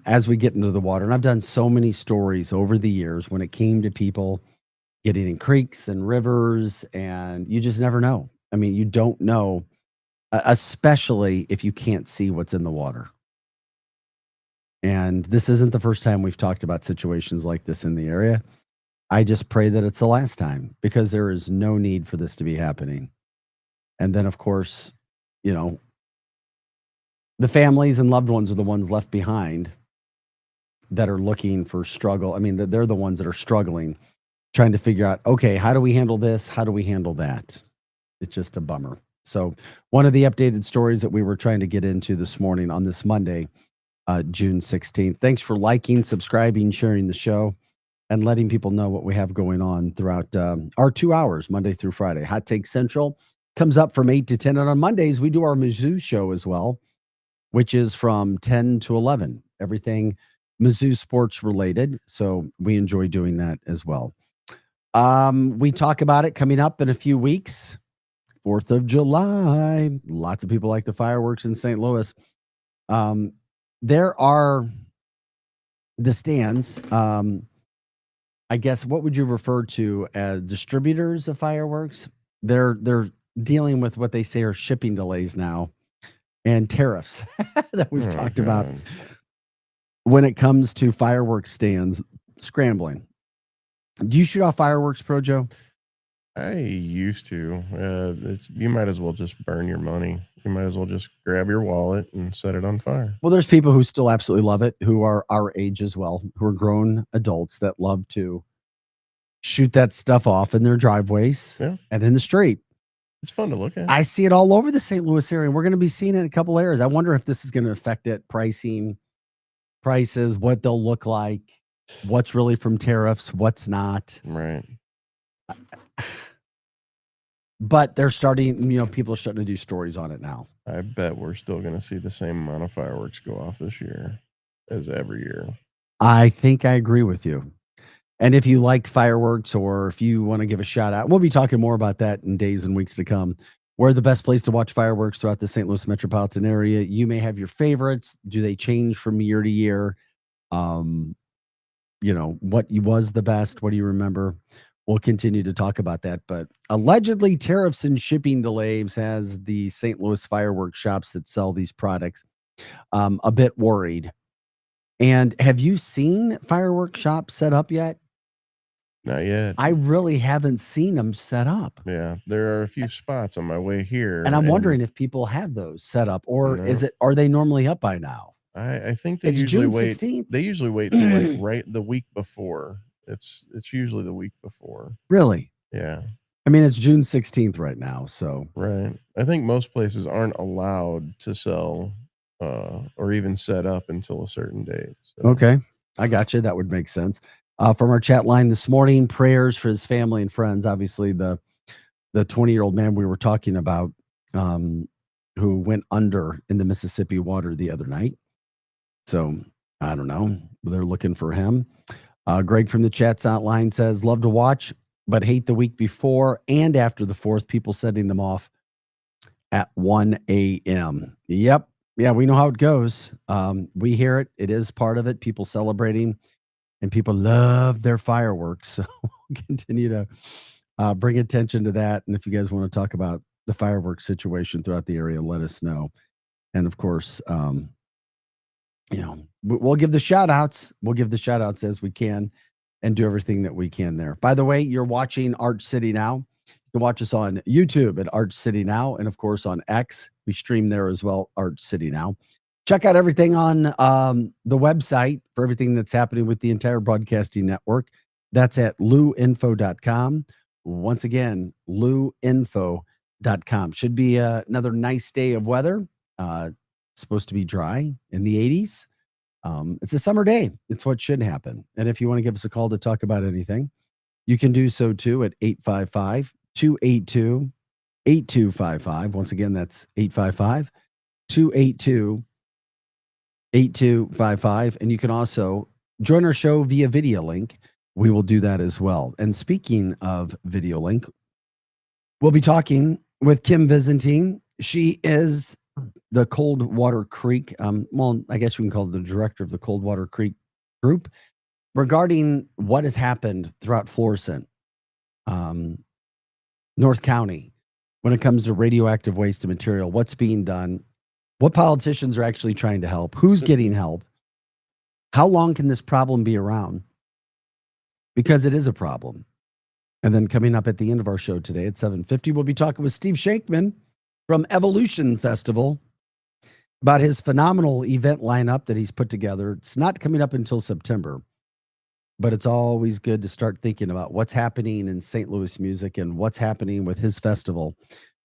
as we get into the water, and I've done so many stories over the years when it came to people getting in creeks and rivers, and you just never know. I mean, you don't know, especially if you can't see what's in the water. And this isn't the first time we've talked about situations like this in the area. I just pray that it's the last time, because there is no need for this to be happening. And then, of course, the families and loved ones are the ones left behind that are looking for struggle. I mean, they're the ones that are struggling, trying to figure out, okay, how do we handle this? How do we handle that? It's just a bummer. So one of the updated stories that we were trying to get into this morning on this Monday, June 16th. Thanks for liking, subscribing, sharing the show, and letting people know what we have going on throughout our 2 hours, Monday through Friday. Hot Take Central comes up from 8 to 10. And on Mondays, we do our Mizzou show as well, which is from 10 to 11. Everything Mizzou sports related. So we enjoy doing that as well. We talk about it coming up in a few weeks. 4th of July. Lots of people like the fireworks in St. Louis. There are the stands. I guess, what would you refer to as distributors of fireworks? They're dealing with what they say are shipping delays now and tariffs that we've talked about when it comes to fireworks stands scrambling. Do you shoot off fireworks, Pro Joe? I used to. You might as well just burn your money. You might as well just grab your wallet and set it on fire. Well, there's people who still absolutely love it, who are our age as well, who are grown adults that love to shoot that stuff off in their driveways and in the street. It's fun to look at. I see it all over the St. Louis area, and we're going to be seeing it in a couple areas. I wonder if this is going to affect it, prices, what they'll look like, what's really from tariffs, what's not. Right. But they're starting, people are starting to do stories on it now. I bet we're still going to see the same amount of fireworks go off this year as every year. I think I agree with you. And if you like fireworks, or if you want to give a shout out, we'll be talking more about that in days and weeks to come. We're the best place to watch fireworks throughout the St. Louis metropolitan area. You may have your favorites. Do they change from year to year? What was the best? What do you remember? We'll continue to talk about that. But allegedly, tariffs and shipping delays has the St. Louis fireworks shops that sell these products a bit worried. And have you seen fireworks shops set up yet? Not yet. I really haven't seen them set up. Yeah, there are a few spots on my way here. And I'm wondering if people have those set up, or are they normally up by now? I think they It's usually June wait. 16th? They usually wait till like right the week before. It's usually the week before. Really? Yeah. I mean, it's June 16th right now, so. Right. I think most places aren't allowed to sell or even set up until a certain date. So. Okay. I got you. That would make sense. From our chat line this morning, prayers for his family and friends. Obviously, the 20-year-old man we were talking about who went under in the Mississippi water the other night. So, I don't know. They're looking for him. Greg from the chat line says, love to watch, but hate the week before and after the 4th, people setting them off at 1 a.m. Yep. Yeah, we know how it goes. We hear it. It is part of it. People celebrating, and people love their fireworks. So we'll continue to bring attention to that. And if you guys want to talk about the fireworks situation throughout the area, let us know. And of course, we'll give the shout outs. We'll give the shout outs as we can and do everything that we can there. By the way, you're watching Arch City Now. You can watch us on YouTube at Arch City Now. And of course on X, we stream there as well, Arch City Now. Check out everything on the website for everything that's happening with the entire broadcasting network. That's at luinfo.com. Once again, luinfo.com. lueinfo.com. Should be another nice day of weather. Supposed to be dry in the 80s. It's a summer day. It's what should happen. And if you want to give us a call to talk about anything, you can do so too at 855-282-8255. Once again, that's 855-282-8255. And you can also join our show via video link. We will do that as well. And speaking of video link, we'll be talking with Kim Vizintin. She is the Coldwater Creek, well, I guess we can call it the director of the Coldwater Creek group, regarding what has happened throughout Florissant, North County, when it comes to radioactive waste and material, what's being done, what politicians are actually trying to help, who's getting help, how long can this problem be around? Because it is a problem. And then coming up at the end of our show today at 7:50, we'll be talking with Steve Shankman from Evolution Festival about his phenomenal event lineup that he's put together. It's not coming up until September, but it's always good to start thinking about what's happening in St. Louis music and what's happening with his festival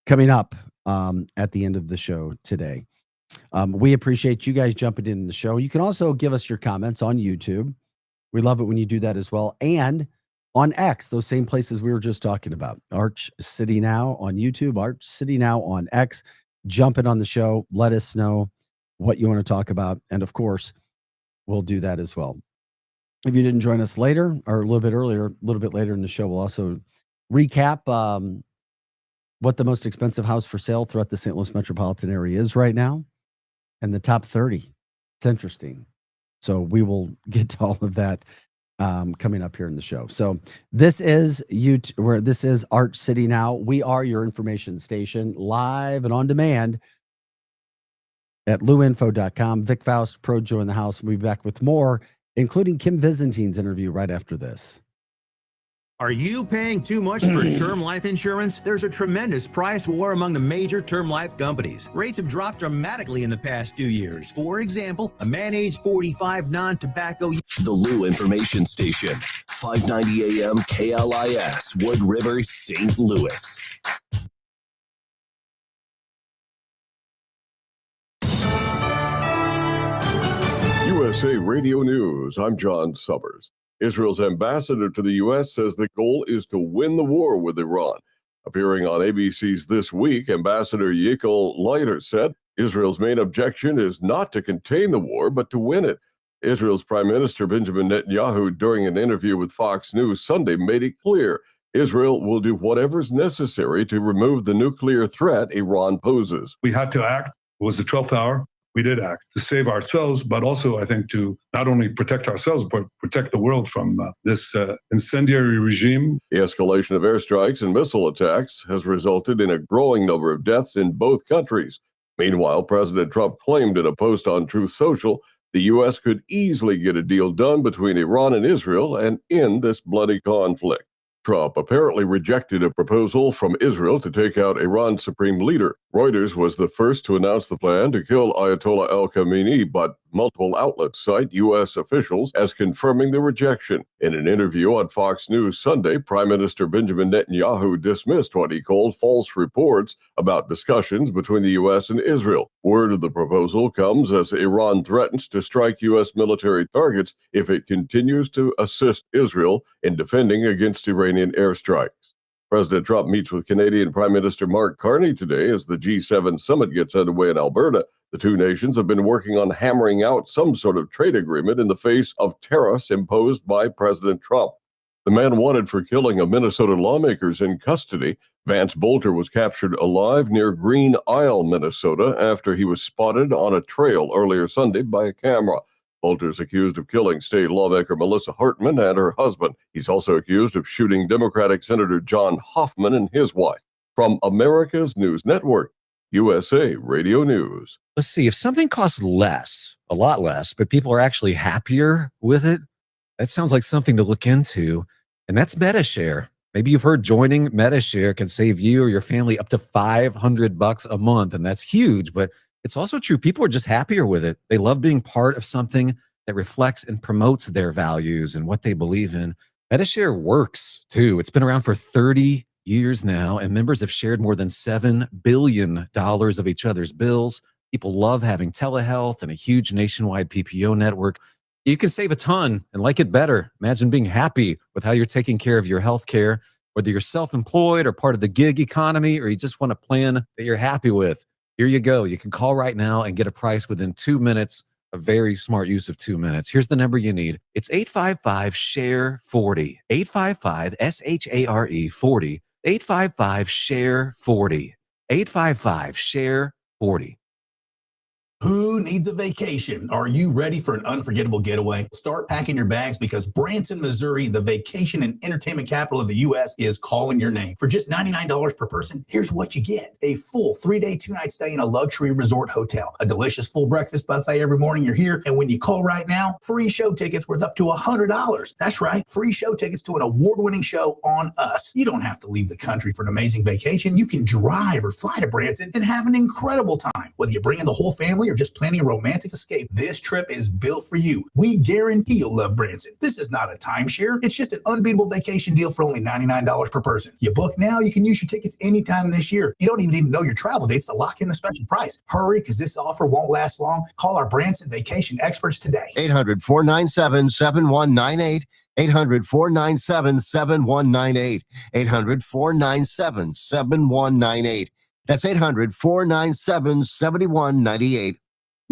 coming up at the end of the show today. We appreciate you guys jumping in the show. You can also give us your comments on YouTube. We love it when you do that as well. And on X, those same places we were just talking about. Arch City Now on YouTube, Arch City Now on X. Jump in on the show. Let us know what you want to talk about. And of course, we'll do that as well. If you didn't join us later or a little bit later in the show, we'll also recap what the most expensive house for sale throughout the St. Louis metropolitan area is right now and the top 30. It's interesting. So we will get to all of that coming up here in the show. So this is this is Arch City Now. We are your information station, live and on demand at lueinfo.com. Vic Faust, Projo in the house. We'll be back with more, including Kim Vizintin's interview right after this. Are you paying too much for term life insurance? There's a tremendous price war among the major term life companies. Rates have dropped dramatically in the past 2 years. For example, a man age 45 non-tobacco. The Lou Information Station, 590 AM KLIS, Wood River, St. Louis. USA Radio News, I'm John Summers. Israel's ambassador to the U.S. says the goal is to win the war with Iran. Appearing on ABC's This Week, Ambassador Yigal Leiter said Israel's main objection is not to contain the war, but to win it. Israel's Prime Minister Benjamin Netanyahu, during an interview with Fox News Sunday, made it clear Israel will do whatever's necessary to remove the nuclear threat Iran poses. We had to act. It was the 12th hour. We did act to save ourselves, but also, I think, to not only protect ourselves, but protect the world from this incendiary regime. The escalation of airstrikes and missile attacks has resulted in a growing number of deaths in both countries. Meanwhile, President Trump claimed in a post on Truth Social the U.S. could easily get a deal done between Iran and Israel and end this bloody conflict. Trump apparently rejected a proposal from Israel to take out Iran's supreme leader. Reuters was the first to announce the plan to kill Ayatollah al-Khamenei, but multiple outlets cite U.S. officials as confirming the rejection. In an interview on Fox News Sunday, Prime Minister Benjamin Netanyahu dismissed what he called false reports about discussions between the U.S. and Israel. Word of the proposal comes as Iran threatens to strike U.S. military targets if it continues to assist Israel in defending against Iranian airstrikes. President Trump meets with Canadian Prime Minister Mark Carney today as the G7 summit gets underway in Alberta. The two nations have been working on hammering out some sort of trade agreement in the face of tariffs imposed by President Trump. The man wanted for killing a Minnesota lawmaker is in custody. Vance Bolter was captured alive near Green Isle, Minnesota, after he was spotted on a trail earlier Sunday by a camera. Bolter is accused of killing state lawmaker Melissa Hartman and her husband. He's also accused of shooting Democratic Senator John Hoffman and his wife. From America's News Network, USA Radio News. Let's see, if something costs less, a lot less, but people are actually happier with it, that sounds like something to look into. And that's MetaShare. Maybe you've heard joining MetaShare can save you or your family up to $500 a month. And that's huge, but it's also true. People are just happier with it. They love being part of something that reflects and promotes their values and what they believe in. MetaShare works too. It's been around for 30 years now, and members have shared more than $7 billion of each other's bills. People love having telehealth and a huge nationwide PPO network. You can save a ton and like it better. Imagine being happy with how you're taking care of your health care, whether you're self-employed or part of the gig economy, or you just want a plan that you're happy with. Here you go. You can call right now and get a price within 2 minutes. A very smart use of 2 minutes. Here's the number you need. It's 855-SHARE-40. 855-SHARE 40. 855-SHARE-40. 855-SHARE-40. Who needs a vacation? Are you ready for an unforgettable getaway? Start packing your bags because Branson, Missouri, the vacation and entertainment capital of the U.S., is calling your name. For just $99 per person, here's what you get. A full 3-day, 2-night stay in a luxury resort hotel, a delicious full breakfast buffet every morning you're here, and when you call right now, free show tickets worth up to $100. That's right, free show tickets to an award-winning show on us. You don't have to leave the country for an amazing vacation. You can drive or fly to Branson and have an incredible time. Whether you bring in the whole family or just planning a romantic escape, this trip is built for you. We guarantee you'll love Branson. This is not a timeshare. It's just an unbeatable vacation deal for only $99 per person. You book now, you can use your tickets anytime this year. You don't even need to know your travel dates to lock in the special price. Hurry, because this offer won't last long. Call our Branson vacation experts today. 800-497-7198. 800-497-7198. 800-497-7198. That's 800-497-7198.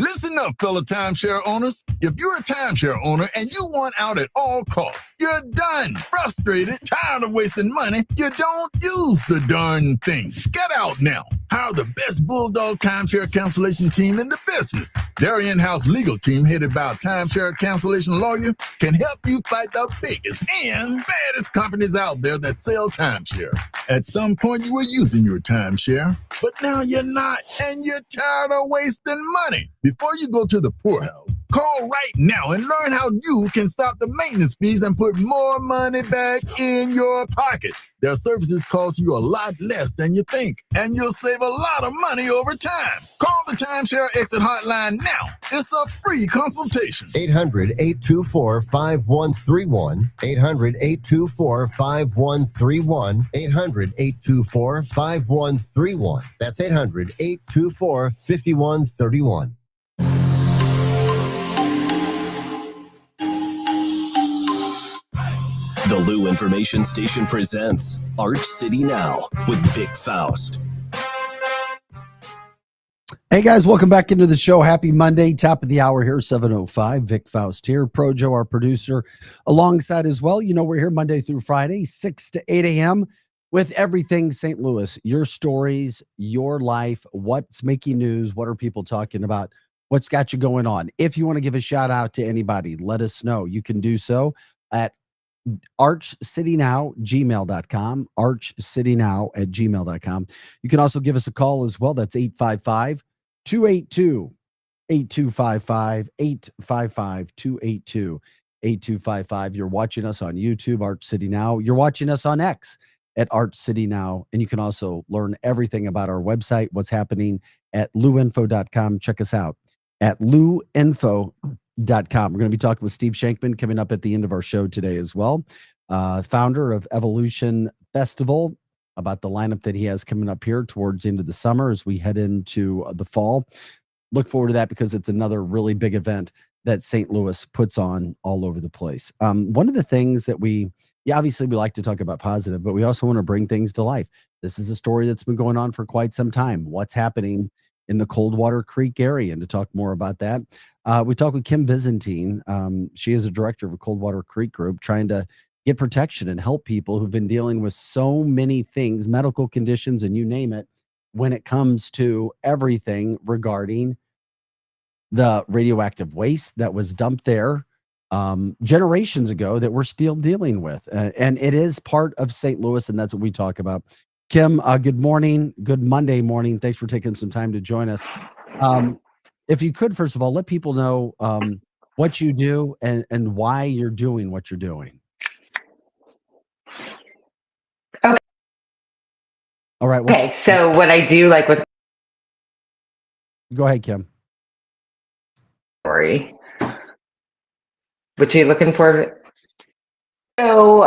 Listen up, fellow timeshare owners. If you're a timeshare owner and you want out at all costs, you're done, frustrated, tired of wasting money, you don't use the darn thing. Get out now. Hire the best Bulldog timeshare cancellation team in the business. Their in-house legal team, headed by a timeshare cancellation lawyer, can help you fight the biggest and baddest companies out there that sell timeshare. At some point, you were using your timeshare, but now you're not, and you're tired of wasting money. Before you go to the poorhouse, call right now and learn how you can stop the maintenance fees and put more money back in your pocket. Their services cost you a lot less than you think, and you'll save a lot of money over time. Call the Timeshare Exit Hotline now. It's a free consultation. 800-824-5131. 800-824-5131. 800-824-5131. That's 800-824-5131. The Lou Information Station presents Arch City Now with Vic Faust. Hey guys, welcome back into the show. Happy Monday, top of the hour here, 7:05. Vic Faust here. Pro Joe, our producer, alongside as well. You know, we're here Monday through Friday, 6 to 8 a.m. with everything St. Louis. Your stories, your life, what's making news, what are people talking about, what's got you going on. If you want to give a shout out to anybody, let us know. You can do so at archcitynow@gmail.com, archcitynow@gmail.com. You can also give us a call as well. That's 855-282-8255, 855-282-8255. You're watching us on YouTube, Arch City Now. You're watching us on X at Arch City Now. And you can also learn everything about our website, what's happening at luinfo.com. Check us out at luinfo.com. We're going to be talking with Steve Shankman coming up at the end of our show today as well. Founder of Evolution Festival, about the lineup that he has coming up here towards the end of the summer as we head into the fall. Look forward to that because it's another really big event that St. Louis puts on all over the place. One of the things that obviously we like to talk about positive, but we also want to bring things to life. This is a story that's been going on for quite some time. What's happening in the Coldwater Creek area? And to talk more about that, we talked with Kim Byzantine. She is a director of a Coldwater Creek group trying to get protection and help people who've been dealing with so many things, medical conditions, and you name it, when it comes to everything regarding the radioactive waste that was dumped there generations ago that we're still dealing with. And it is part of St. Louis, and that's what we talk about. Kim, good morning. Good Monday morning. Thanks for taking some time to join us. If you could, first of all, let people know what you do and why you're doing what you're doing. Okay. All right. Okay. So what I do, like with. Go ahead, Kim. Story. What you looking for? So,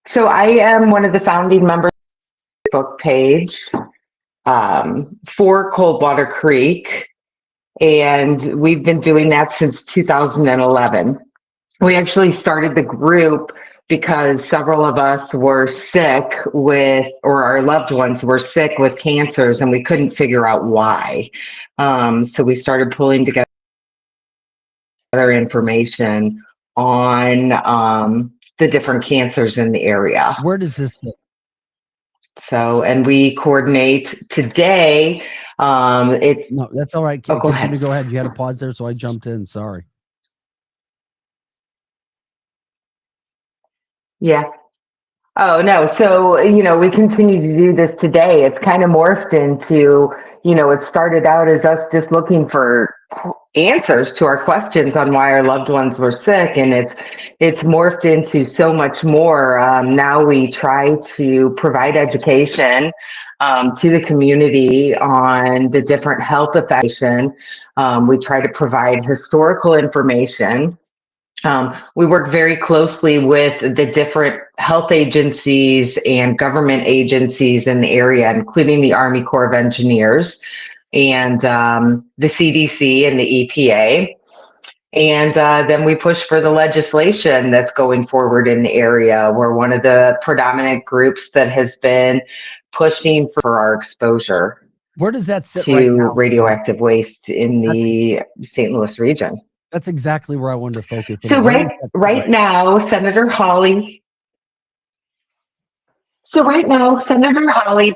So I am one of the founding members of the book page for Coldwater Creek, and we've been doing that since 2011. We actually started the group because several of us were sick with, or our loved ones were sick with cancers, and we couldn't figure out why. So we started pulling together information on the different cancers in the area. Where does this sit? So, and we coordinate today. It's No, that's all right. Oh, go ahead. Go ahead. You had a pause there, so I jumped in. Sorry. Yeah. Oh, no. So, we continue to do this today. It's kind of morphed into, it started out as us just looking for answers to our questions on why our loved ones were sick. And it's morphed into so much more. Now we try to provide education to the community on the different health effects. We try to provide historical information. We work very closely with the different health agencies and government agencies in the area, including the Army Corps of Engineers and the CDC and the EPA. And then we push for the legislation that's going forward in the area. We're one of the predominant groups that has been pushing for our exposure. Where does that sit to right now? radioactive waste in the St. Louis region? That's exactly where I wanted to focus. So right now, Senator Hawley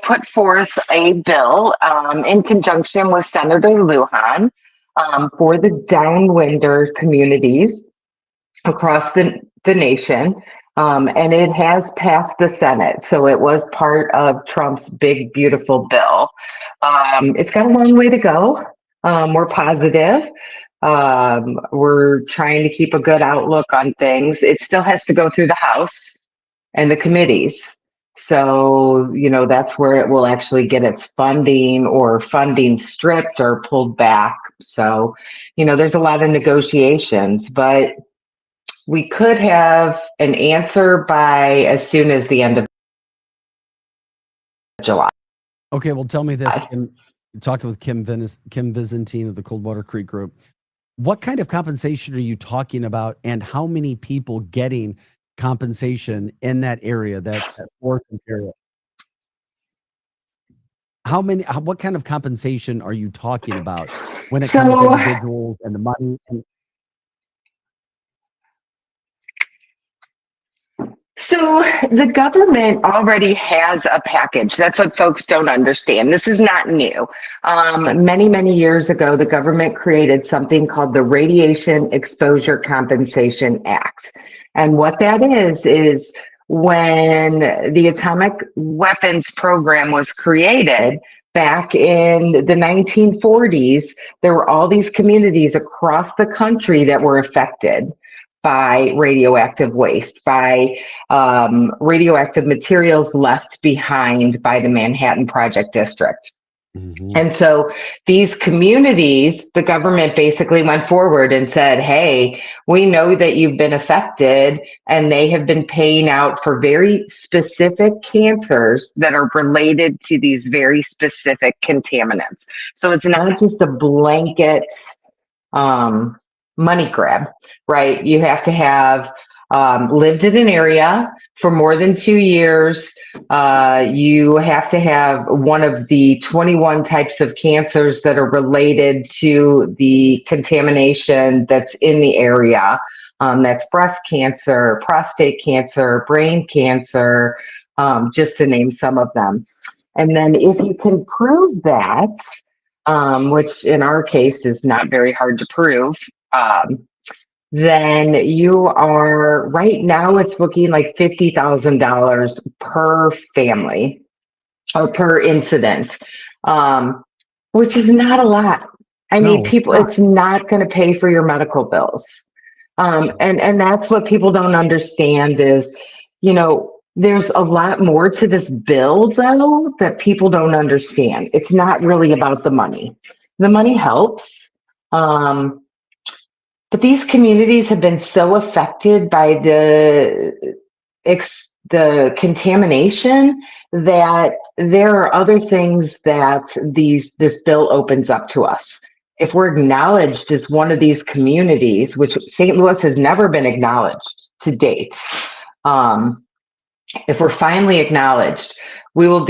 put forth a bill in conjunction with Senator Lujan for the downwinder communities across the nation. And it has passed the Senate. So it was part of Trump's big, beautiful bill. It's got a long way to go. We're positive. We're trying to keep a good outlook on things. It still has to go through the House and the committees. So, that's where it will actually get its funding or funding stripped or pulled back. So, there's a lot of negotiations, but we could have an answer by as soon as the end of July. Okay, well, tell me this. Talking with Kim Vizentine of the Coldwater Creek Group, what kind of compensation are you talking about, and how many people getting compensation in that area, that fourth area? What kind of compensation are you talking about when it comes to individuals and the money? So the government already has a package. That's what folks don't understand. This is not new. Many, many years ago, the government created something called the Radiation Exposure Compensation Act. And what that is when the atomic weapons program was created back in the 1940s, there were all these communities across the country that were affected by radioactive waste, by radioactive materials left behind by the Manhattan Project District. Mm-hmm. And so these communities, the government basically went forward and said, hey, we know that you've been affected, and they have been paying out for very specific cancers that are related to these very specific contaminants. So it's not just a blanket money grab, right? You have to have lived in an area for more than 2 years. You have to have one of the 21 types of cancers that are related to the contamination that's in the area. That's breast cancer, prostate cancer, brain cancer, just to name some of them. And then if you can prove that, which in our case is not very hard to prove, then you are, right now it's looking like $50,000 per family or per incident, which is not a lot. I mean, people, it's not going to pay for your medical bills. And that's what people don't understand is, there's a lot more to this bill, though, that people don't understand. It's not really about the money. The money helps. But these communities have been so affected by the the contamination, that there are other things that this bill opens up to us. If we're acknowledged as one of these communities, which St. Louis has never been acknowledged to date, if we're finally acknowledged, we will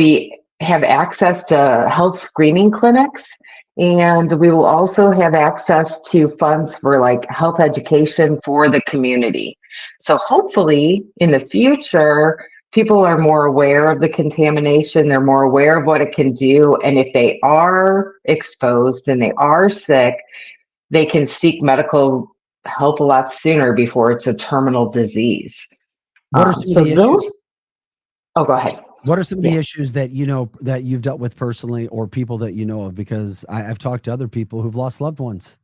have access to health screening clinics, and we will also have access to funds for like health education for the community. So hopefully in the future, people are more aware of the contamination, they're more aware of what it can do, and if they are exposed and they are sick, they can seek medical help a lot sooner before it's a terminal disease. What are some of the issues? Oh, go ahead. What are some of the issues that that you've dealt with personally, or people that you know of? Because I've talked to other people who've lost loved ones.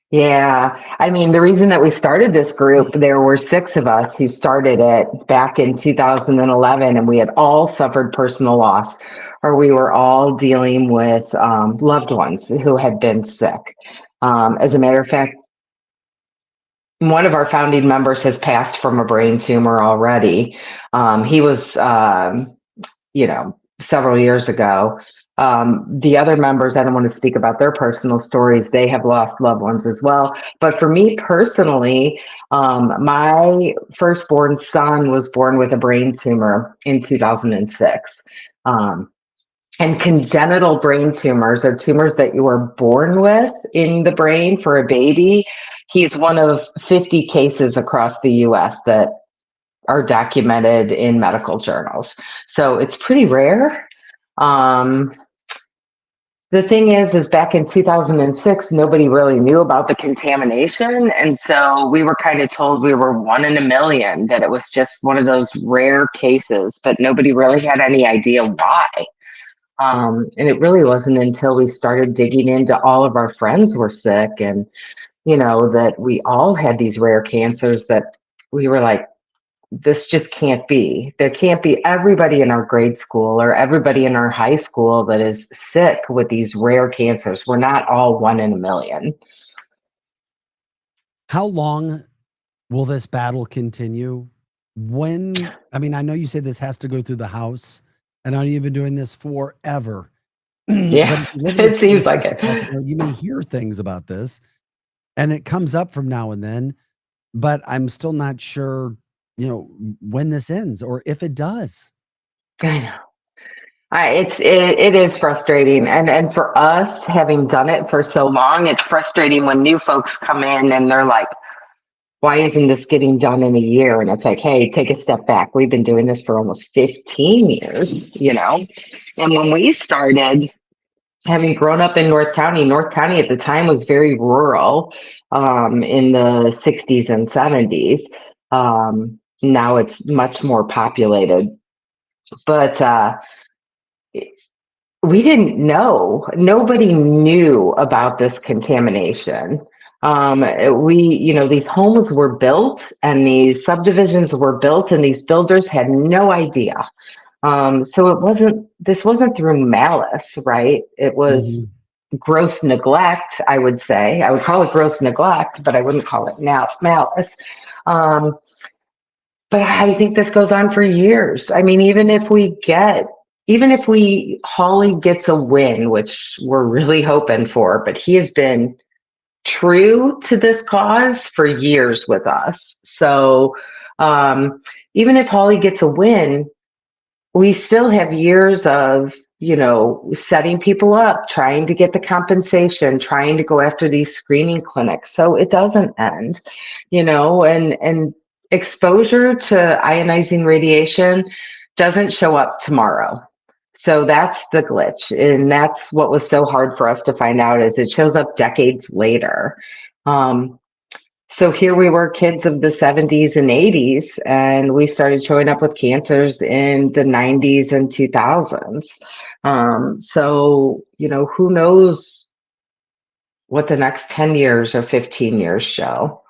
Yeah, I mean, the reason that we started this group, there were 6 of us who started it back in 2011, and we had all suffered personal loss, or we were all dealing with loved ones who had been sick. As a matter of fact, one of our founding members has passed from a brain tumor already. He was, several years ago. The other members, I don't want to speak about their personal stories. They have lost loved ones as well. But for me personally, my firstborn son was born with a brain tumor in 2006. And congenital brain tumors are tumors that you are born with in the brain for a baby. He's one of 50 cases across the US that are documented in medical journals. So it's pretty rare. The thing is back in 2006, nobody really knew about the contamination. And so we were kind of told we were 1 in a million, that it was just one of those rare cases, but nobody really had any idea why. And it really wasn't until we started digging into all of our friends were sick and, that we all had these rare cancers that we were like, this just can't be. There can't be everybody in our grade school or everybody in our high school that is sick with these rare cancers. We're not all 1 in a million. How long will this battle continue? I know you said this has to go through the House, and I know you've been doing this forever. Yeah, it seems like it. You may hear things about this, and it comes up from now and then, but I'm still not sure when this ends or if it does. I know. It is frustrating. And for us, having done it for so long, it's frustrating when new folks come in and they're like, why isn't this getting done in a year? And it's like, hey, take a step back. We've been doing this for almost 15 years, And when we started, having grown up in North County at the time was very rural in the 60s and 70s. Now it's much more populated, but we didn't know. Nobody knew about this contamination. These homes were built and these subdivisions were built and these builders had no idea. So this wasn't through malice, right? It was gross neglect, I would say. I would call it gross neglect, but I wouldn't call it malice. But I think this goes on for years. I mean, even if Hawley gets a win, which we're really hoping for, but he has been true to this cause for years with us. So even if Hawley gets a win, we still have years of, setting people up, trying to get the compensation, trying to go after these screening clinics. So it doesn't end, and exposure to ionizing radiation doesn't show up tomorrow. So that's the glitch. And that's what was so hard for us to find out, is it shows up decades later. So here we were, kids of the 70s and 80s, and we started showing up with cancers in the 90s and 2000s. So, who knows what the next 10 years or 15 years show.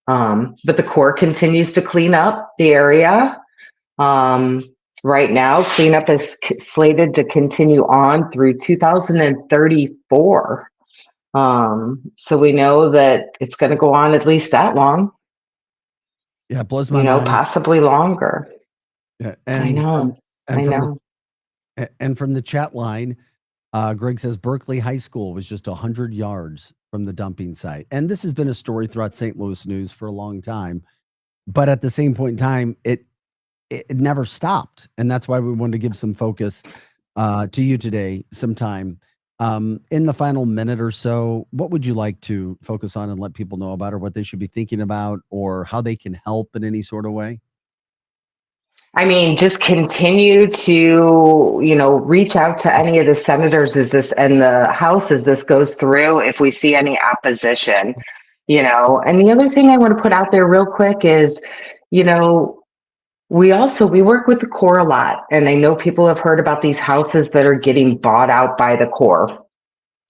But the Corps continues to clean up the area. Right now, cleanup is slated to continue on through 2034. So we know that it's going to go on at least that long. Yeah, it blows my mind. Possibly longer. Yeah, I know. And I from know. and from the chat line, Greg says Berkeley High School was just 100 yards from the dumping site. And this has been a story throughout St. Louis news for a long time. But at the same point in time, it never stopped. And that's why we wanted to give some focus to you today, some time. In the final minute or so, what would you like to focus on and let people know about, or what they should be thinking about, or how they can help in any sort of way? I mean, just continue to, reach out to any of the senators as this and the House as this goes through. If we see any opposition, and the other thing I want to put out there real quick is, we work with the Corps a lot. And I know people have heard about these houses that are getting bought out by the Corps.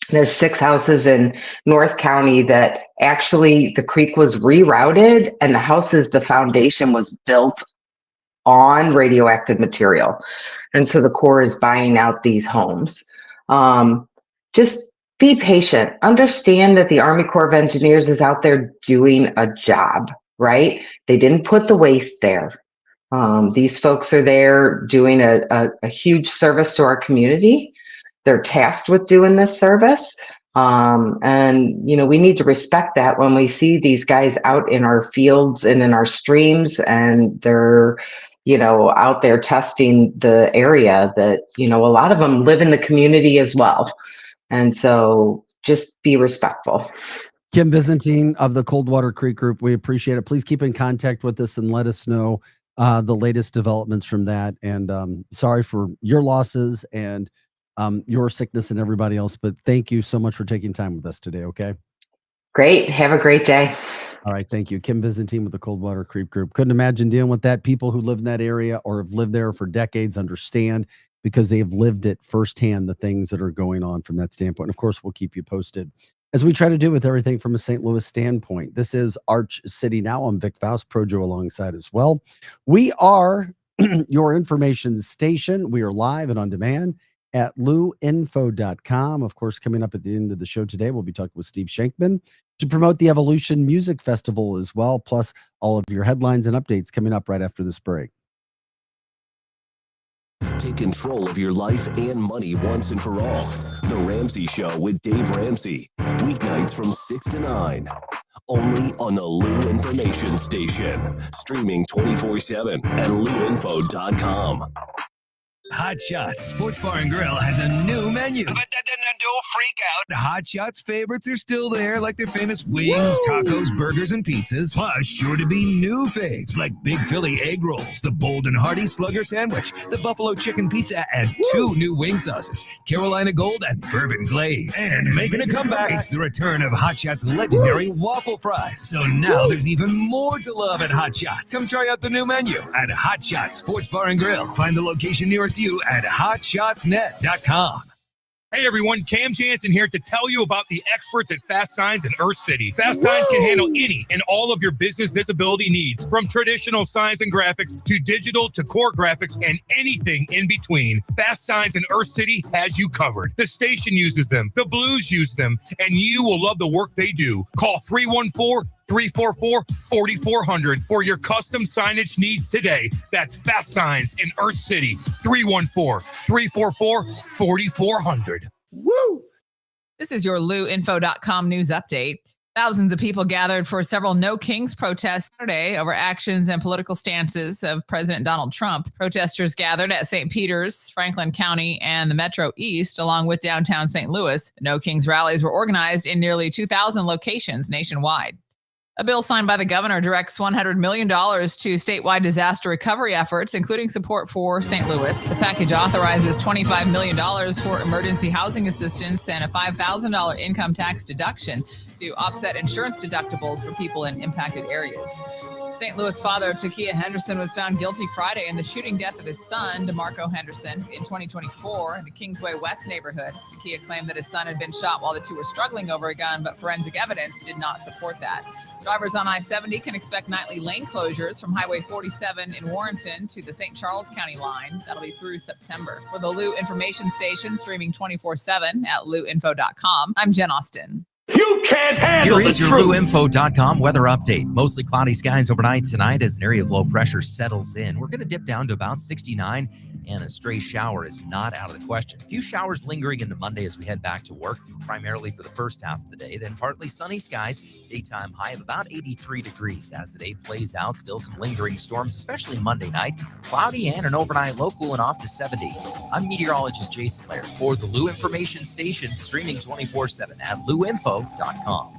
There's 6 houses in North County that actually the creek was rerouted and the foundation was built on radioactive material. And so the Corps is buying out these homes. Just be patient. Understand that the Army Corps of Engineers is out there doing a job, right? They didn't put the waste there. These folks are there doing a huge service to our community. They're tasked with doing this service. And we need to respect that when we see these guys out in our fields and in our streams, and they're, out there testing the area that, a lot of them live in the community as well. And so just be respectful. Kim Byzantine of the Coldwater Creek Group, we appreciate it. Please keep in contact with us and let us know the latest developments from that. And sorry for your losses and your sickness and everybody else, but thank you so much for taking time with us today. Okay. Great. Have a great day. All right. Thank you. Kim Byzantine with the Coldwater Creek Group. Couldn't imagine dealing with that. People who live in that area or have lived there for decades understand, because they have lived it firsthand, the things that are going on from that standpoint. Of course, we'll keep you posted as we try to do with everything from a St. Louis standpoint. This is Arch City Now. I'm Vic Faust, Projo alongside as well. We are your information station. We are live and on demand at luinfo.com. Of course, coming up at the end of the show today, we'll be talking with Steve Shankman to promote the Evolution Music Festival as well, plus all of your headlines and updates coming up right after this break. Take control of your life and money once and for all. The Ramsey Show with Dave Ramsey. Weeknights from 6 to 9. Only on the Lou Information Station. Streaming 24/7 at luinfo.com. Hot Shots Sports Bar and Grill has a new menu. But don't freak out. Hot Shots favorites are still there, like their famous wings, tacos, burgers, and pizzas. Plus, sure to be new faves like Big Philly egg rolls, the Bold and Hearty Slugger sandwich, the Buffalo chicken pizza, and 2 new wing sauces, Carolina Gold and Bourbon Glaze. And making a comeback, it's the return of Hot Shots' legendary waffle fries. So now there's even more to love at Hot Shots. Come try out the new menu at Hot Shots Sports Bar and Grill. Find the location nearest you at hotshotsnet.com. Hey everyone, Cam Jansen here to tell you about the experts at Fast Signs in Earth City. Fast Signs can handle any and all of your business visibility needs, from traditional signs and graphics to digital to core graphics and anything in between. Fast Signs in Earth City has you covered. The station uses them, the Blues use them, and you will love the work they do. Call 314-344-4400 for your custom signage needs today. That's Fast Signs in Earth City, 314-344-4400. Woo! This is your luinfo.com news update. Thousands of people gathered for several No Kings protests Saturday over actions and political stances of President Donald Trump. Protesters gathered at St. Peter's, Franklin County, and the Metro East, along with downtown St. Louis. No Kings rallies were organized in nearly 2,000 locations nationwide. A bill signed by the governor directs $100 million to statewide disaster recovery efforts, including support for St. Louis. The package authorizes $25 million for emergency housing assistance and a $5,000 income tax deduction to offset insurance deductibles for people in impacted areas. St. Louis father Takia Henderson was found guilty Friday in the shooting death of his son, DeMarco Henderson, in 2024 in the Kingsway West neighborhood. Takia claimed that his son had been shot while the two were struggling over a gun, but forensic evidence did not support that. Drivers on I-70 can expect nightly lane closures from Highway 47 in Warrenton to the St. Charles County line. That'll be through September. For the Lou Information Station, streaming 24/7 at luinfo.com, I'm Jen Austin. You can't handle Here is the your truth. LouInfo.com weather update. Mostly cloudy skies overnight tonight as an area of low pressure settles in. We're going to dip down to about 69, and a stray shower is not out of the question. A few showers lingering into Monday as we head back to work, primarily for the first half of the day. Then partly sunny skies, daytime high of about 83 degrees. As the day plays out, still some lingering storms, especially Monday night. Cloudy and an overnight low cooling off to 70. I'm meteorologist Jason Laird for the Lou Information Station, streaming 24/7 at LouInfo.com.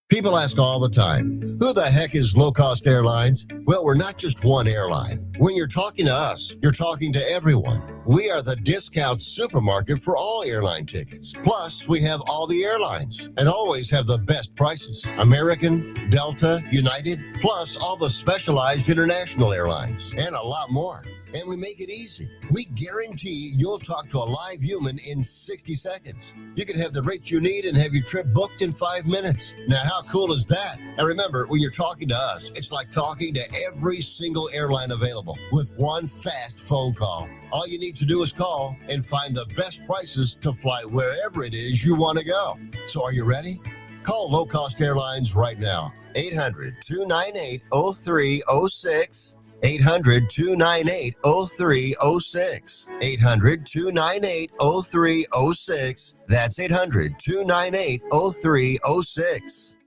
People ask all the time, who the heck is Low Cost Airlines? Well, we're not just one airline. When you're talking to us, you're talking to everyone. We are the discount supermarket for all airline tickets. Plus, we have all the airlines and always have the best prices. American, Delta, United, plus all the specialized international airlines and a lot more. And we make it easy. We guarantee you'll talk to a live human in 60 seconds. You can have the rate you need and have your trip booked in 5 minutes. Now, how cool is that? And remember, when you're talking to us, it's like talking to every single airline available with one fast phone call. All you need to do is call and find the best prices to fly wherever it is you want to go. So are you ready? Call Low Cost Airlines right now. 800-298-0306. 800-298-0306. 800-298-0306. That's 800-298-0306.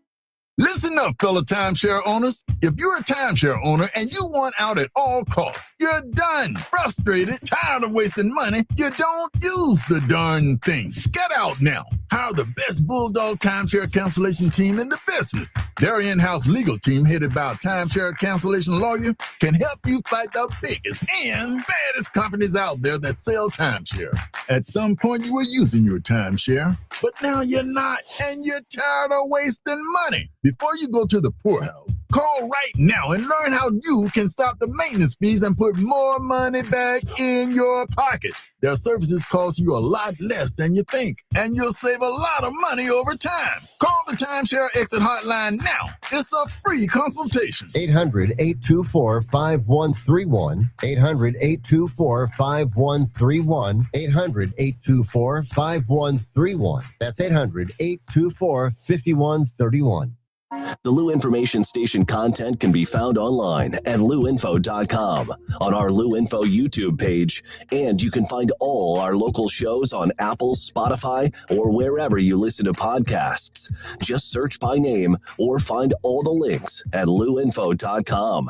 Listen up, fellow timeshare owners. If you're a timeshare owner and you want out at all costs, you're done, frustrated, tired of wasting money, you don't use the darn thing. Get out now. Hire the best Bulldog timeshare cancellation team in the business. Their in-house legal team, headed by a timeshare cancellation lawyer, can help you fight the biggest and baddest companies out there that sell timeshare. At some point, you were using your timeshare, but now you're not, and you're tired of wasting money. Before you go to the poorhouse, call right now and learn how you can stop the maintenance fees and put more money back in your pocket. Their services cost you a lot less than you think, and you'll save a lot of money over time. Call the Timeshare Exit Hotline now. It's a free consultation. 800-824-5131. 800-824-5131. 800-824-5131. That's 800-824-5131. The Lou Information Station content can be found online at louinfo.com, on our Lou Info YouTube page, and you can find all our local shows on Apple, Spotify, or wherever you listen to podcasts. Just search by name or find all the links at louinfo.com.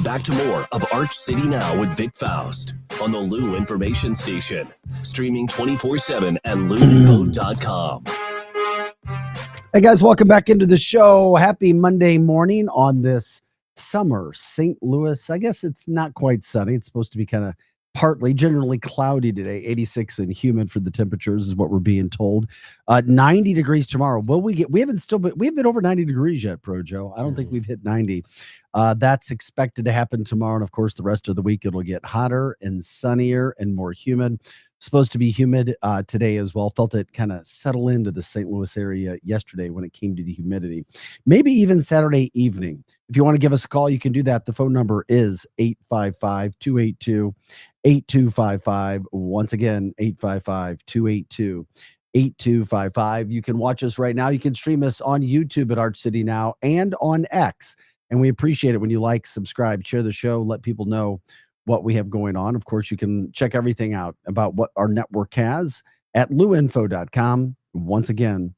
Back to more of Arch City Now with Vic Faust on the Lou Information Station, streaming 24/7 at louinfo.com. Hey guys, welcome back into the show. Happy Monday morning on this summer St. Louis. I guess it's not quite sunny. It's supposed to be kind of partly, generally cloudy today. 86 and humid for the temperatures is what we're being told. 90 degrees tomorrow. We haven't been over 90 degrees yet, Pro Joe. I don't think we've hit 90. That's expected to happen tomorrow. And of course, the rest of the week, it'll get hotter and sunnier and more humid. Supposed to be humid today as well. Felt it kind of settle into the St. Louis area yesterday when it came to the humidity. Maybe even Saturday evening. If you want to give us a call, you can do that. The phone number is 855-282-8255. Once again, 855-282-8255. You can watch us right now. You can stream us on YouTube at Arch City Now and on X. And we appreciate it when you like, subscribe, share the show, let people know what we have going on. Of course, you can check everything out about what our network has at louinfo.com. Once again,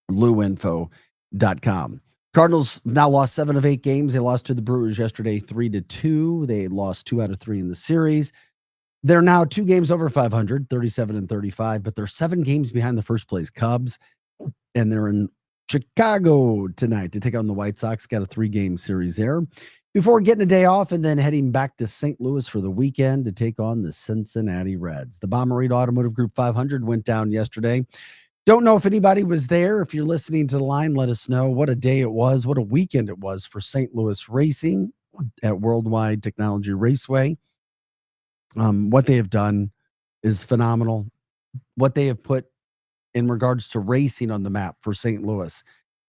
louinfo.com. Cardinals now lost 7 of 8 games. They lost to the Brewers yesterday 3-2. They lost 2 out of 3 in the series. They're now 2 games over 500, 37-35, but they're 7 games behind the first place Cubs, and they're in Chicago tonight to take on the White Sox. Got a 3-game series there before getting a day off and then heading back to St. Louis for the weekend to take on the Cincinnati Reds. The Bomarito Automotive Group 500 went down yesterday. Don't know if anybody was there. If you're listening to the line, let us know what a day it was, what a weekend it was for St. Louis racing at Worldwide Technology Raceway. What they have done is phenomenal. What they have put in regards to racing on the map for St. Louis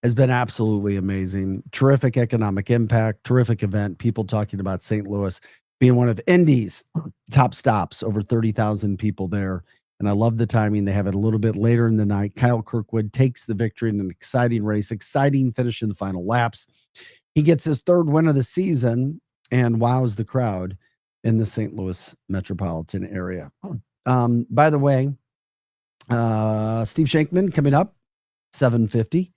has been absolutely amazing. Terrific economic impact, terrific event. People talking about St. Louis being one of Indy's top stops, over 30,000 people there. And I love the timing. They have it a little bit later in the night. Kyle Kirkwood takes the victory in an exciting race, exciting finish in the final laps. He gets his third win of the season and wows the crowd in the St. Louis metropolitan area. By the way, Steve Shankman coming up, 7:50,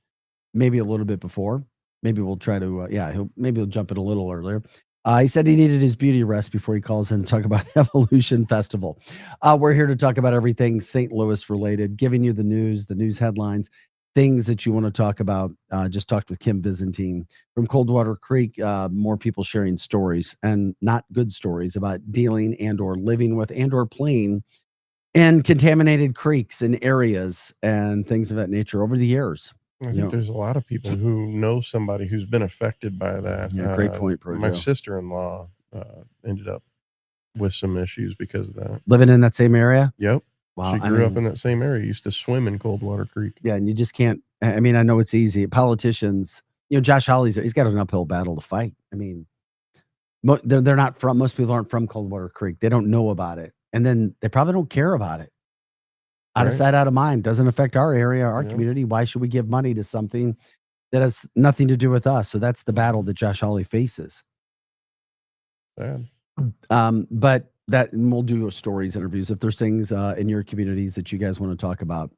maybe a little bit before. Maybe we'll try to, he'll jump in a little earlier. He said he needed his beauty rest before he calls in to talk about Evolution Festival. We're here to talk about everything St. Louis related, giving you the news headlines, things that you want to talk about. Just talked with Kim Byzantine from Coldwater Creek. More people sharing stories, and not good stories, about dealing and or living with and or playing in contaminated creeks and areas and things of that nature over the years. I think there's a lot of people who know somebody who's been affected by that. Yeah, great point, Projo. My sister-in-law ended up with some issues because of that. Living in that same area? Yep. Wow. She grew up in that same area. Used to swim in Coldwater Creek. Yeah, and you just can't. I mean, I know it's easy. Politicians, Josh Hawley's, he's got an uphill battle to fight. I mean, they're not from. Most people aren't from Coldwater Creek. They don't know about it, and then they probably don't care about it. Out of sight, out of mind. Doesn't affect our area, our community. Why should we give money to something that has nothing to do with us? So that's the battle that Josh Hawley faces. Sad. But that, and we'll do stories, interviews. If there's things in your communities that you guys want to talk about,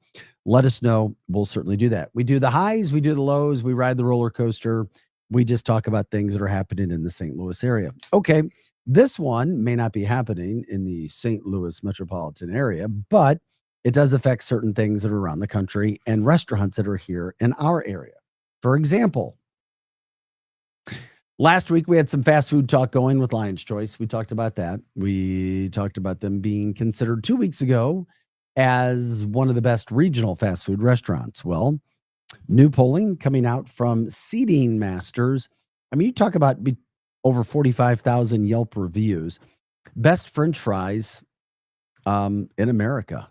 let us know. We'll certainly do that. We do the highs, we do the lows, we ride the roller coaster. We just talk about things that are happening in the St. Louis area. Okay, this one may not be happening in the St. Louis metropolitan area, but it does affect certain things that are around the country and restaurants that are here in our area. For example, last week we had some fast food talk going with Lion's Choice. We talked about that. We talked about them being considered 2 weeks ago as one of the best regional fast food restaurants. Well, new polling coming out from Seating Masters. I mean, you talk about over 45,000 Yelp reviews. Best French fries in America.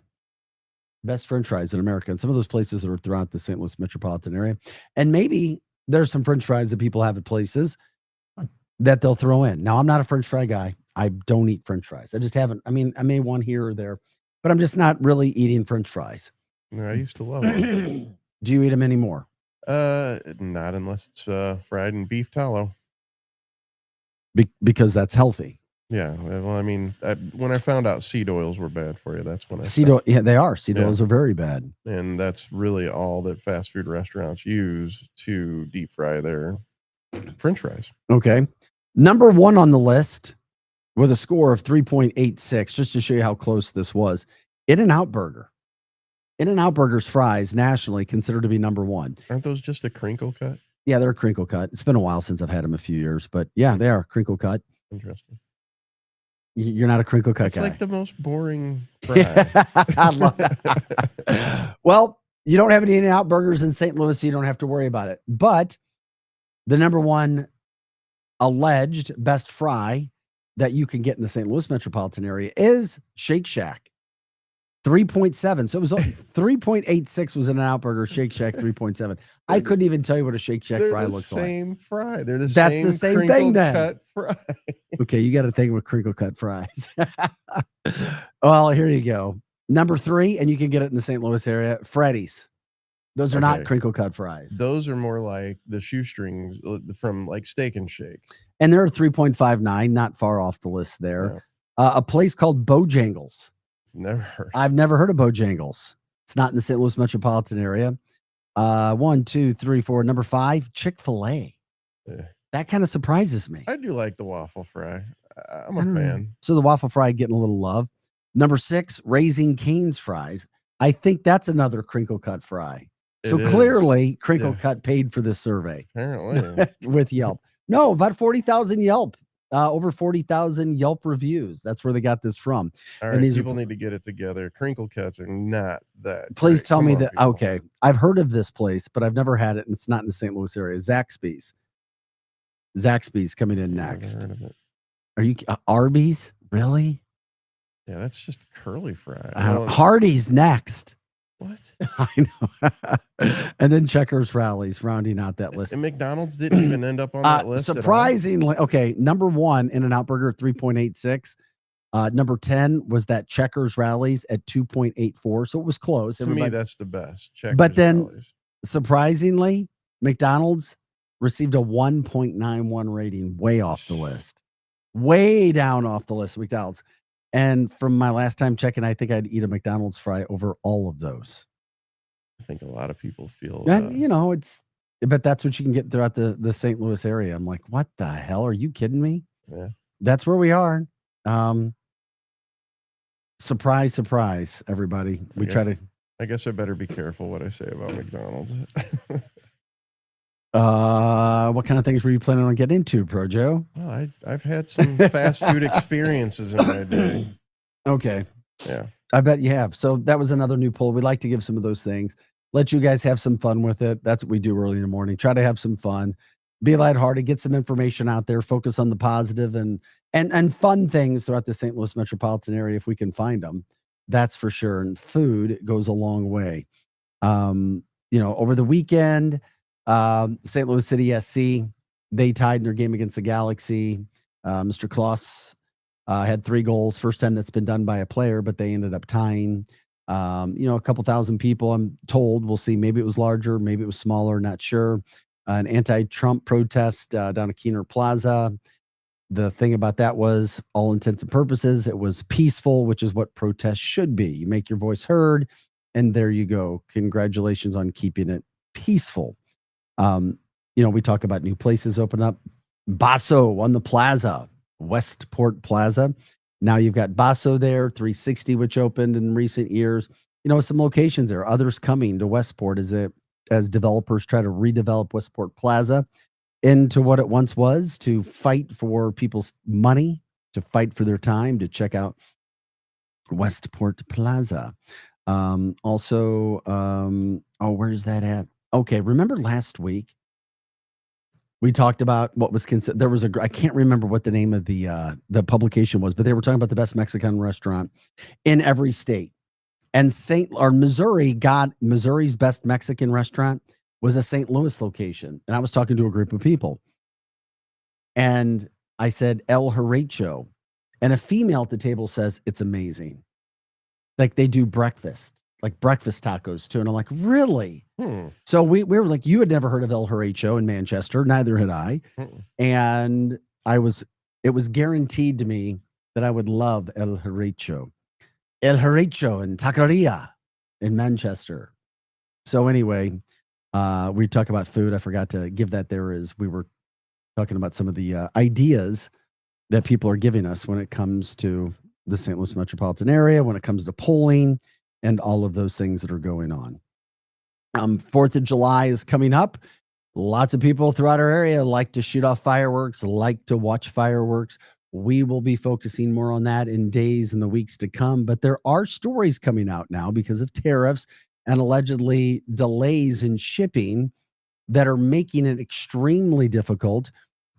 Best French fries in America. And some of those places that are throughout the St. Louis metropolitan area. And maybe there's some French fries that people have at places that they'll throw in. Now, I'm not a French fry guy. I don't eat French fries. I just haven't. I mean, I may want here or there, but I'm just not really eating French fries. I used to love them. Do you eat them anymore? Not unless it's fried in beef tallow. Because that's healthy. Yeah, well, I mean, when I found out seed oils were bad for you, that's when I seed oil. Yeah, they are. Seed oils are very bad, and that's really all that fast food restaurants use to deep fry their French fries. Okay, number one on the list with a score of 3.86, just to show you how close this was. In-N-Out Burger. In-N-Out Burger's fries nationally considered to be number one. Aren't those just a crinkle cut? Yeah, they're a crinkle cut. It's been a while since I've had them, a few years, but yeah, they are crinkle cut. Interesting. You're not a crinkle cut guy. It's like the most boring fry. I love that. Well, you don't have any In-N-Out burgers in St. Louis, so you don't have to worry about it. But the number one alleged best fry that you can get in the St. Louis metropolitan area is Shake Shack. 3.7. So it was 3.86 was an In-N-Out burger. Shake Shack 3.7. I couldn't even tell you what a Shake Shack fry looks like. Same fry. They're the That's same. the same thing then. Cut fry. Okay, you got to think with crinkle cut fries. Well, here you go. Number 3, and you can get it in the St. Louis area. Freddy's. Those are not crinkle cut fries. Those are more like the shoestrings from like Steak and Shake. And they're 3.59, not far off the list there. Yeah. A place called Bojangles. Never heard. I've never heard of Bojangles. It's not in the St. Louis metropolitan area. 1, 2, 3, 4. Number 5, Chick-fil-A. Yeah. That kind of surprises me. I do like the waffle fry. I'm a fan. So the waffle fry getting a little love. Number 6, Raising Cane's fries. I think that's another crinkle cut fry. So clearly, crinkle cut paid for this survey. Apparently. With Yelp. No, about 40,000 Yelp. Over 40,000 Yelp reviews. That's where they got this from. All right, and these people need to get it together. Crinkle cuts are not that. Please great. tell Come me on, that. people. Okay, I've heard of this place, but I've never had it, and it's not in the St. Louis area. Zaxby's. Zaxby's coming in next. Never heard of it. Are you Arby's? Really? Yeah, that's just curly fry. Hardee's next. What? I know. And then Checkers Rallies rounding out that list. And McDonald's didn't even end up on that list. Surprisingly, okay, number 1, In-N-Out Burger 3.86. Number 10 was that Checkers rallies at 2.84. So it was close. To me, that's the best. But then rallies. surprisingly, McDonald's received a 1.91 rating, way off the list, way down off the list, McDonald's. And from my last time checking, I think I'd eat a McDonald's fry over all of those. I think a lot of people feel, And, but that's what you can get throughout the St. Louis area. I'm like, what the hell? Are you kidding me? Yeah. That's where we are. Surprise, surprise, everybody. I guess I better be careful what I say about McDonald's. What kind of things were you planning on getting into, Projo? Well, I've had some fast food experiences in my day. Okay. Yeah. I bet you have. So that was another new poll. We'd like to give some of those things. Let you guys have some fun with it. That's what we do early in the morning. Try to have some fun. Be lighthearted, get some information out there, focus on the positive and fun things throughout the St. Louis metropolitan area if we can find them. That's for sure. And food goes a long way. Over the weekend, St. Louis City SC, they tied in their game against the Galaxy. Mr. Kloss had 3 goals. First time that's been done by a player, but they ended up tying. A couple thousand people, I'm told. We'll see. Maybe it was larger, maybe it was smaller, not sure. An anti-Trump protest down at Keener Plaza. The thing about that was, all intents and purposes, it was peaceful, which is what protests should be. You make your voice heard, and there you go. Congratulations on keeping it peaceful. We talk about new places open up. Basso on the plaza, Westport Plaza. Now you've got Basso there, 360, which opened in recent years. Some locations there. Others coming to Westport as developers try to redevelop Westport Plaza into what it once was, to fight for people's money, to fight for their time, to check out Westport Plaza. Where's that at? Okay, remember last week we talked about what was considered, I can't remember what the name of the publication was, but they were talking about the best Mexican restaurant in every state. And Missouri's best Mexican restaurant was a St. Louis location. And I was talking to a group of people. And I said, El Derecho. And a female at the table says, it's amazing. Like, they do breakfast tacos too. And I'm like, really? So we were like, you had never heard of El Derecho in Manchester. Neither had I. And it was guaranteed to me that I would love El Derecho. El Derecho and Taqueria in Manchester. So anyway, we talk about food. I forgot to give that there as we were talking about some of the ideas that people are giving us when it comes to the St. Louis metropolitan area, when it comes to polling and all of those things that are going on. 4th of July is coming up. Lots of people throughout our area like to shoot off fireworks, like to watch fireworks. We will be focusing more on that in days and the weeks to come. But there are stories coming out now because of tariffs and allegedly delays in shipping that are making it extremely difficult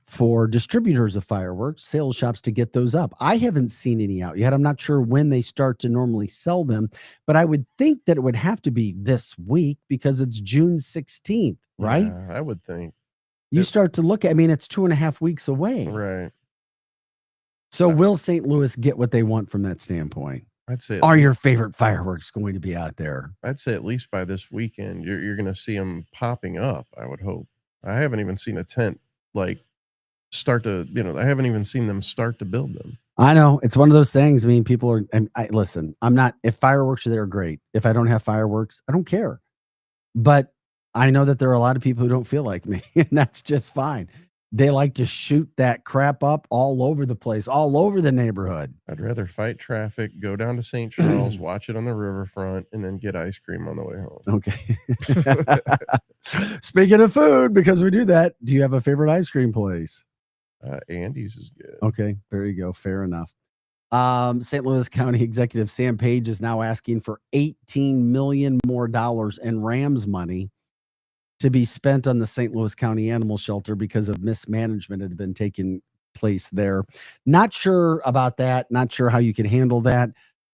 for distributors of fireworks, sales shops, to get those up. I haven't seen any out yet. I'm not sure when they start to normally sell them, but I would think that it would have to be this week because it's June 16th, right? Yeah, I would think. You start to look at, it's 2.5 weeks away. Right. So will St. Louis get what they want from that standpoint? I'd say. Are your favorite fireworks going to be out there? I'd say at least by this weekend, you're going to see them popping up, I would hope. I haven't even seen a tent I haven't even seen them start to build them. I know. It's one of those things. People are, listen, if fireworks are there, great. If I don't have fireworks, I don't care. But I know that there are a lot of people who don't feel like me, and that's just fine. They like to shoot that crap up all over the place, all over the neighborhood. I'd rather fight traffic, go down to St. Charles, watch it on the riverfront, and then get ice cream on the way home. Okay. Speaking of food, because we do that, do you have a favorite ice cream place? Andy's is good. Okay, there you go. Fair enough. St. Louis County Executive Sam Page is now asking for $18 million more in Rams money to be spent on the St. Louis County Animal Shelter because of mismanagement that had been taking place there. Not sure about that. Not sure how you can handle that.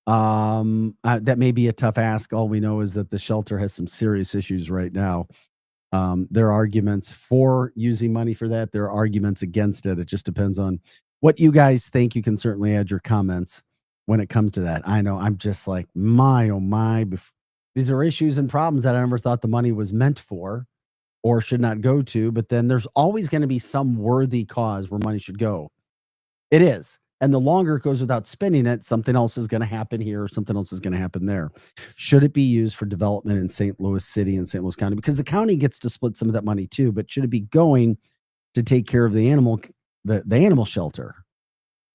That may be a tough ask. All we know is that the shelter has some serious issues right now. There are arguments for using money for that. There are arguments against it. It just depends on what you guys think. You can certainly add your comments when it comes to that. I know I'm just like, my, oh my, these are issues and problems that I never thought the money was meant for or should not go to. But then there's always going to be some worthy cause where money should go. It is. And the longer it goes without spending it, something else is going to happen here or something else is going to happen there. Should it be used for development in St. Louis City and St. Louis County? Because the county gets to split some of that money too, but should it be going to take care of the animal shelter?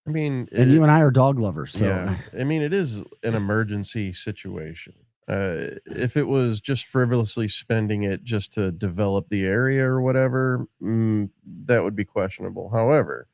I mean, and you and I are dog lovers. So yeah, I mean, it is an emergency situation. If it was just frivolously spending it just to develop the area or whatever, that would be questionable. However,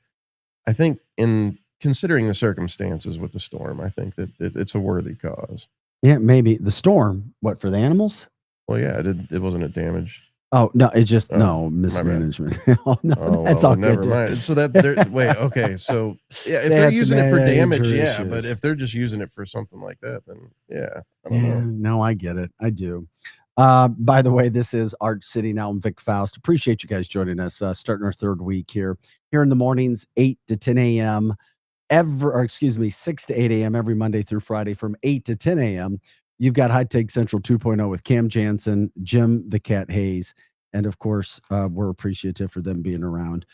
I think in considering the circumstances with the storm, I think that it's a worthy cause. Yeah, maybe the storm. What, for the animals? Well, yeah, it wasn't it damaged. Oh no, it just no mismanagement. Oh no, that's all never good. mind. So that wait, okay, so yeah, if they're using it for damage, yeah, but if they're just using it for something like that, then yeah, I don't know. No, I get it. I do. By the way, this is Arch City Now. I'm Vic Faust. Appreciate you guys joining us. Starting our third week here in the mornings, 8 to 10 a.m. 6 to 8 a.m. every Monday through Friday from 8 to 10 a.m. You've got High Take Central 2.0 with Cam Jansen, Jim the Cat Hayes, and of course, we're appreciative for them being around,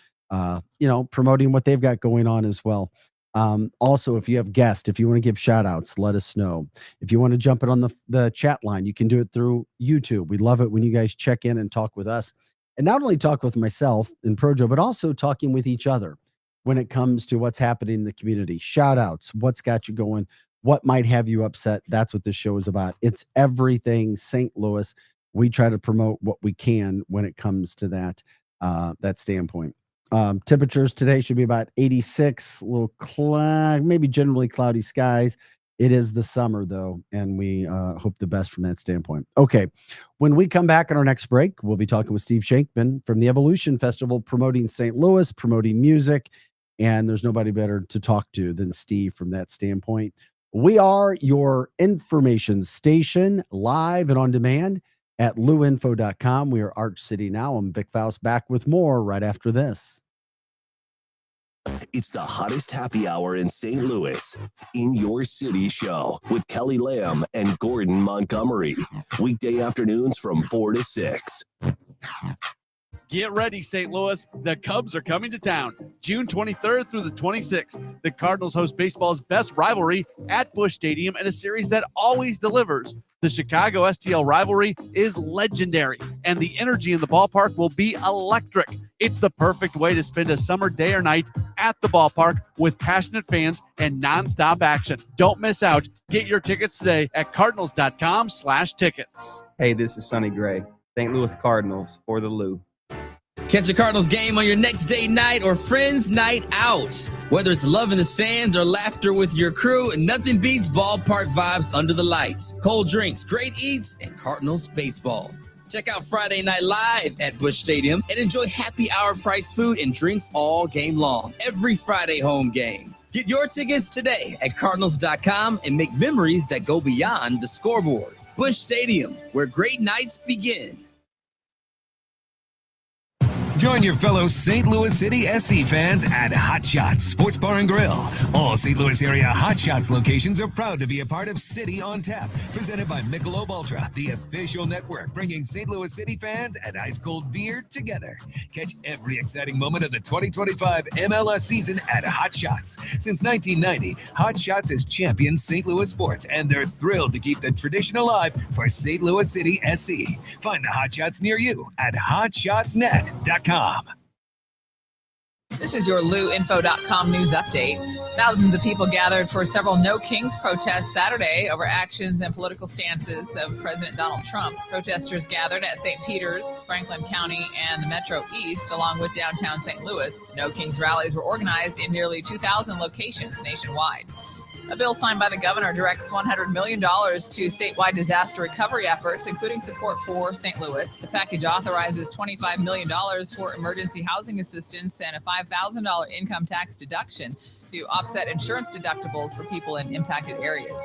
promoting what they've got going on as well. Also, if you have guests, if you want to give shout outs, let us know. If you want to jump it on the chat line, you can do it through YouTube. We love it when you guys check in and talk with us, and not only talk with myself and Projo, but also talking with each other when it comes to what's happening in the community. Shout outs, what's got you going, what might have you upset. That's what this show is about. It's everything St. Louis. We try to promote what we can when it comes to that standpoint. Temperatures today should be about 86, a little maybe generally cloudy skies. It is the summer though, and we hope the best from that standpoint. Okay, when we come back on our next break, we'll be talking with Steve Shankman from the Evolution Festival, promoting St. Louis, promoting music, and there's nobody better to talk to than Steve from that standpoint. We are your information station, live and on demand at luinfo.com. We are Arch City Now. I'm Vic Faust, back with more right after this. It's the hottest happy hour in St. Louis. In Your City Show with Kelly Lamb and Gordon Montgomery. Weekday afternoons from 4 to 6. Get ready, St. Louis. The Cubs are coming to town June 23rd through the 26th. The Cardinals host baseball's best rivalry at Busch Stadium in a series that always delivers. The Chicago STL rivalry is legendary, and the energy in the ballpark will be electric. It's the perfect way to spend a summer day or night at the ballpark with passionate fans and nonstop action. Don't miss out. Get your tickets today at cardinals.com/tickets. Hey, this is Sonny Gray, St. Louis Cardinals for the Lou. Catch a Cardinals game on your next date night or friends night out. Whether it's love in the stands or laughter with your crew, nothing beats ballpark vibes under the lights. Cold drinks, great eats, and Cardinals baseball. Check out Friday Night Live at Busch Stadium and enjoy happy hour price food and drinks all game long. Every Friday home game. Get your tickets today at cardinals.com and make memories that go beyond the scoreboard. Busch Stadium, where great nights begin. Join your fellow St. Louis City SC fans at Hot Shots Sports Bar and Grill. All St. Louis area Hot Shots locations are proud to be a part of City on Tap, presented by Michelob Ultra, the official network bringing St. Louis City fans and ice cold beer together. Catch every exciting moment of the 2025 MLS season at Hot Shots. Since 1990, Hot Shots has championed St. Louis sports, and they're thrilled to keep the tradition alive for St. Louis City SC. Find the Hot Shots near you at hotshotsnet.com. This is your LouInfo.com news update. Thousands of people gathered for several No Kings protests Saturday over actions and political stances of President Donald Trump. Protesters gathered at St. Peter's, Franklin County, and the Metro East, along with downtown St. Louis. No Kings rallies were organized in nearly 2,000 locations nationwide. A bill signed by the governor directs $100 million to statewide disaster recovery efforts, including support for St. Louis. The package authorizes $25 million for emergency housing assistance and a $5,000 income tax deduction to offset insurance deductibles for people in impacted areas.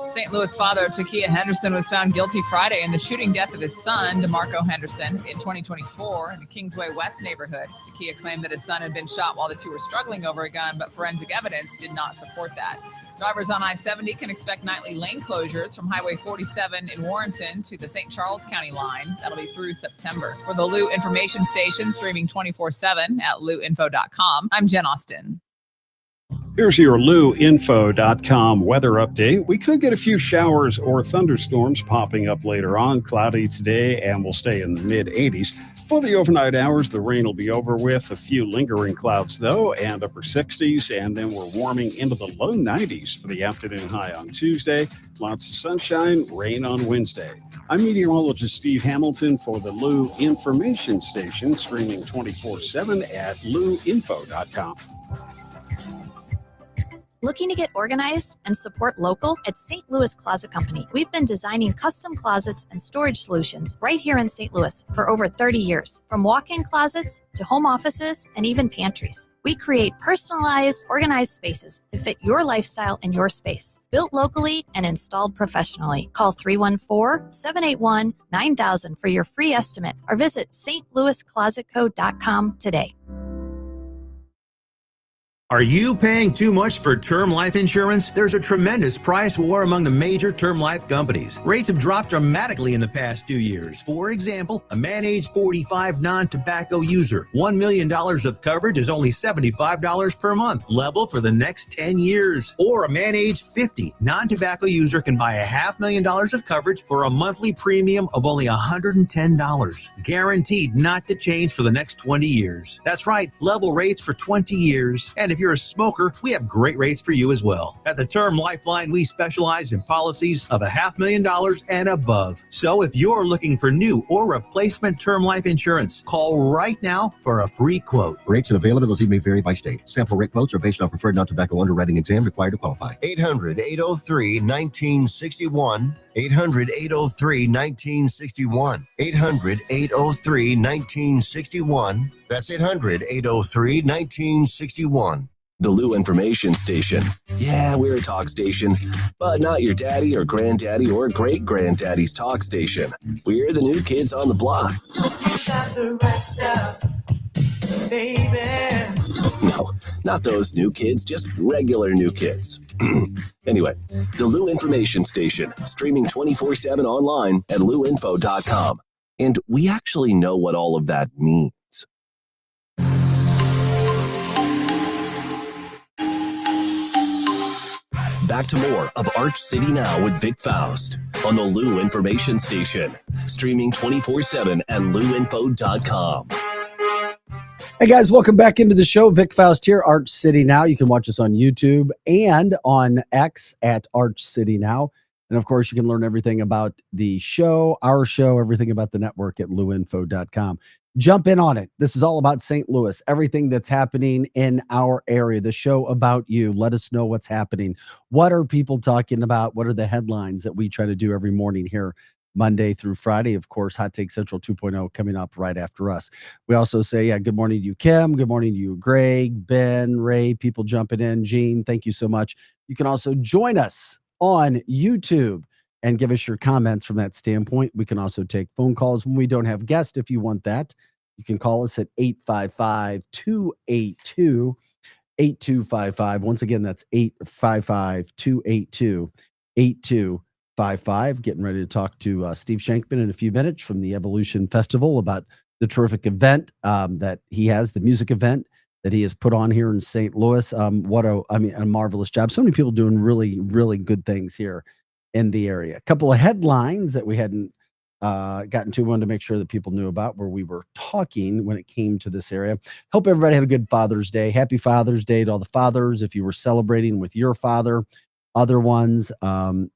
St. Louis father Takia Henderson was found guilty Friday in the shooting death of his son, DeMarco Henderson, in 2024 in the Kingsway West neighborhood. Takia claimed that his son had been shot while the two were struggling over a gun, but forensic evidence did not support that. Drivers on I-70 can expect nightly lane closures from Highway 47 in Warrenton to the St. Charles County line. That'll be through September. For the Lou Information Station, streaming 24/7 at louinfo.com, I'm Jen Austin. Here's your LouInfo.com weather update. We could get a few showers or thunderstorms popping up later on. Cloudy today and will stay in the mid-80s. For the overnight hours, the rain will be over with. A few lingering clouds, though, and upper 60s. And then we're warming into the low 90s for the afternoon high on Tuesday. Lots of sunshine, rain on Wednesday. I'm meteorologist Steve Hamilton for the Lou Information Station, streaming 24/7 at louinfo.com. Looking to get organized and support local? At St. Louis Closet Company, we've been designing custom closets and storage solutions right here in St. Louis for over 30 years. From walk-in closets to home offices and even pantries. We create personalized, organized spaces that fit your lifestyle and your space. Built locally and installed professionally. Call 314-781-9000 for your free estimate or visit stlouisclosetco.com today. Are you paying too much for term life insurance? There's a tremendous price war among the major term life companies. Rates have dropped dramatically in the past 2 years. For example, a man age 45 non-tobacco user, $1 million of coverage is only $75 per month, level for the next 10 years. Or a man age 50 non-tobacco user can buy $500,000 of coverage for a monthly premium of only $110, guaranteed not to change for the next 20 years. That's right, level rates for 20 years. And if you're a smoker, we have great rates for you as well. At the Term Lifeline, we specialize in policies of $500,000 and above. So if you're looking for new or replacement term life insurance, call right now for a free quote. Rates and availability may vary by state. Sample rate quotes are based on preferred non-tobacco underwriting exam required to qualify. 800-803-1961. 800-803-1961. 800-803-1961. That's 800-803-1961. The Lou Information Station. Yeah, we're a talk station, but not your daddy or granddaddy or great-granddaddy's talk station. We're the new kids on the block. No, not those new kids, just regular new kids. Anyway, the Lou Information Station, streaming 24/7 online at louinfo.com. And we actually know what all of that means. Back to more of Arch City Now with Vic Faust on the Lou Information Station, streaming 24/7 at louinfo.com. Hey guys, welcome back into the show. Vic Faust here, Arch City Now. You can watch us on YouTube and on X at Arch City Now. And of course, you can learn everything about the show, our show, everything about the network at louinfo.com. Jump in on it. This is all about St. Louis, everything that's happening in our area, the show about you. Let us know what's happening. What are people talking about? What are the headlines that we try to do every morning here, Monday through Friday? Of course, Hot Take Central 2.0 coming up right after us. We also say, good morning to you, Kim. Good morning to you, Greg, Ben, Ray, people jumping in. Gene, thank you so much. You can also join us on YouTube and give us your comments from that standpoint. We can also take phone calls when we don't have guests. If you want that, you can call us at 855-282-8255. Once again, that's 855-282-8255. Getting ready to talk to Steve Shankman in a few minutes from the Evolution Festival about the terrific event that he has, the music event that he has put on here in St. Louis. A marvelous job. So many people doing really, really good things here in the area. A couple of headlines that we hadn't gotten to, wanted to make sure that people knew about where we were talking when it came to this area. Hope everybody had a good Father's Day. Happy Father's Day to all the fathers. If you were celebrating with your father, other ones,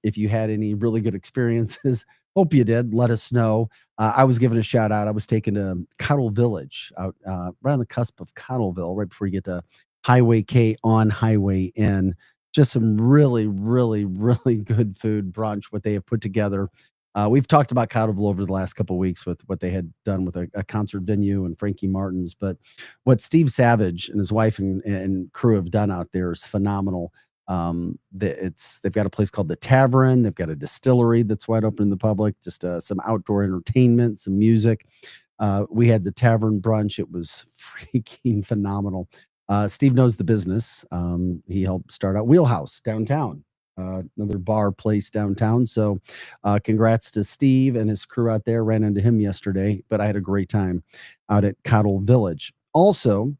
if you had any really good experiences, hope you did. Let us know. I was given a shout out. I was taken to Cottle Village out right on the cusp of Cottleville, right before you get to Highway K on Highway N. Just some really, really, really good food brunch, what they have put together. We've talked about Cottleville over the last couple of weeks with what they had done with a concert venue and Frankie Martin's, but what Steve Savage and his wife and crew have done out there is phenomenal. They've got a place called the Tavern. They've got a distillery that's wide open in the public, just some outdoor entertainment, some music. We had the Tavern brunch. It was freaking phenomenal. Steve knows the business. He helped start out Wheelhouse downtown, another bar place downtown. So congrats to Steve and his crew out there. Ran into him yesterday, but I had a great time out at Cottle Village. Also,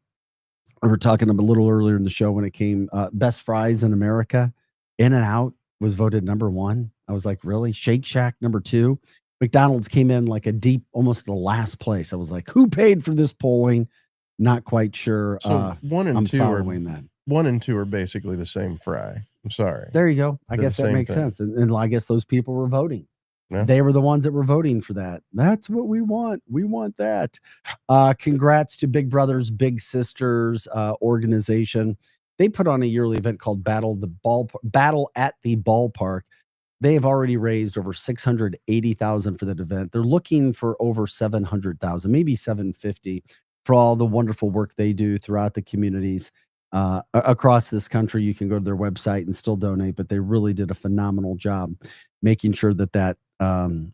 we were talking a little earlier in the show when it came best fries in America. In-N-Out was voted #1. I was like, really? Shake Shack #2. McDonald's came in like a deep, almost the last place. I was like, who paid for this polling? Not quite sure. So 1 and I'm 2 following that. 1 and 2 are basically the same fry. I'm sorry. There you go. I They're guess the that same makes thing. sense. And I guess those people were voting. Yeah. They were the ones that were voting for that. That's what we want. We want that. Congrats to Big Brothers Big Sisters organization. They put on a yearly event called Battle at the Ballpark. They have already raised over $680,000 for that event. They're looking for over $700,000, maybe $750,000 for all the wonderful work they do throughout the communities across this country. You can go to their website and still donate, but they really did a phenomenal job making sure that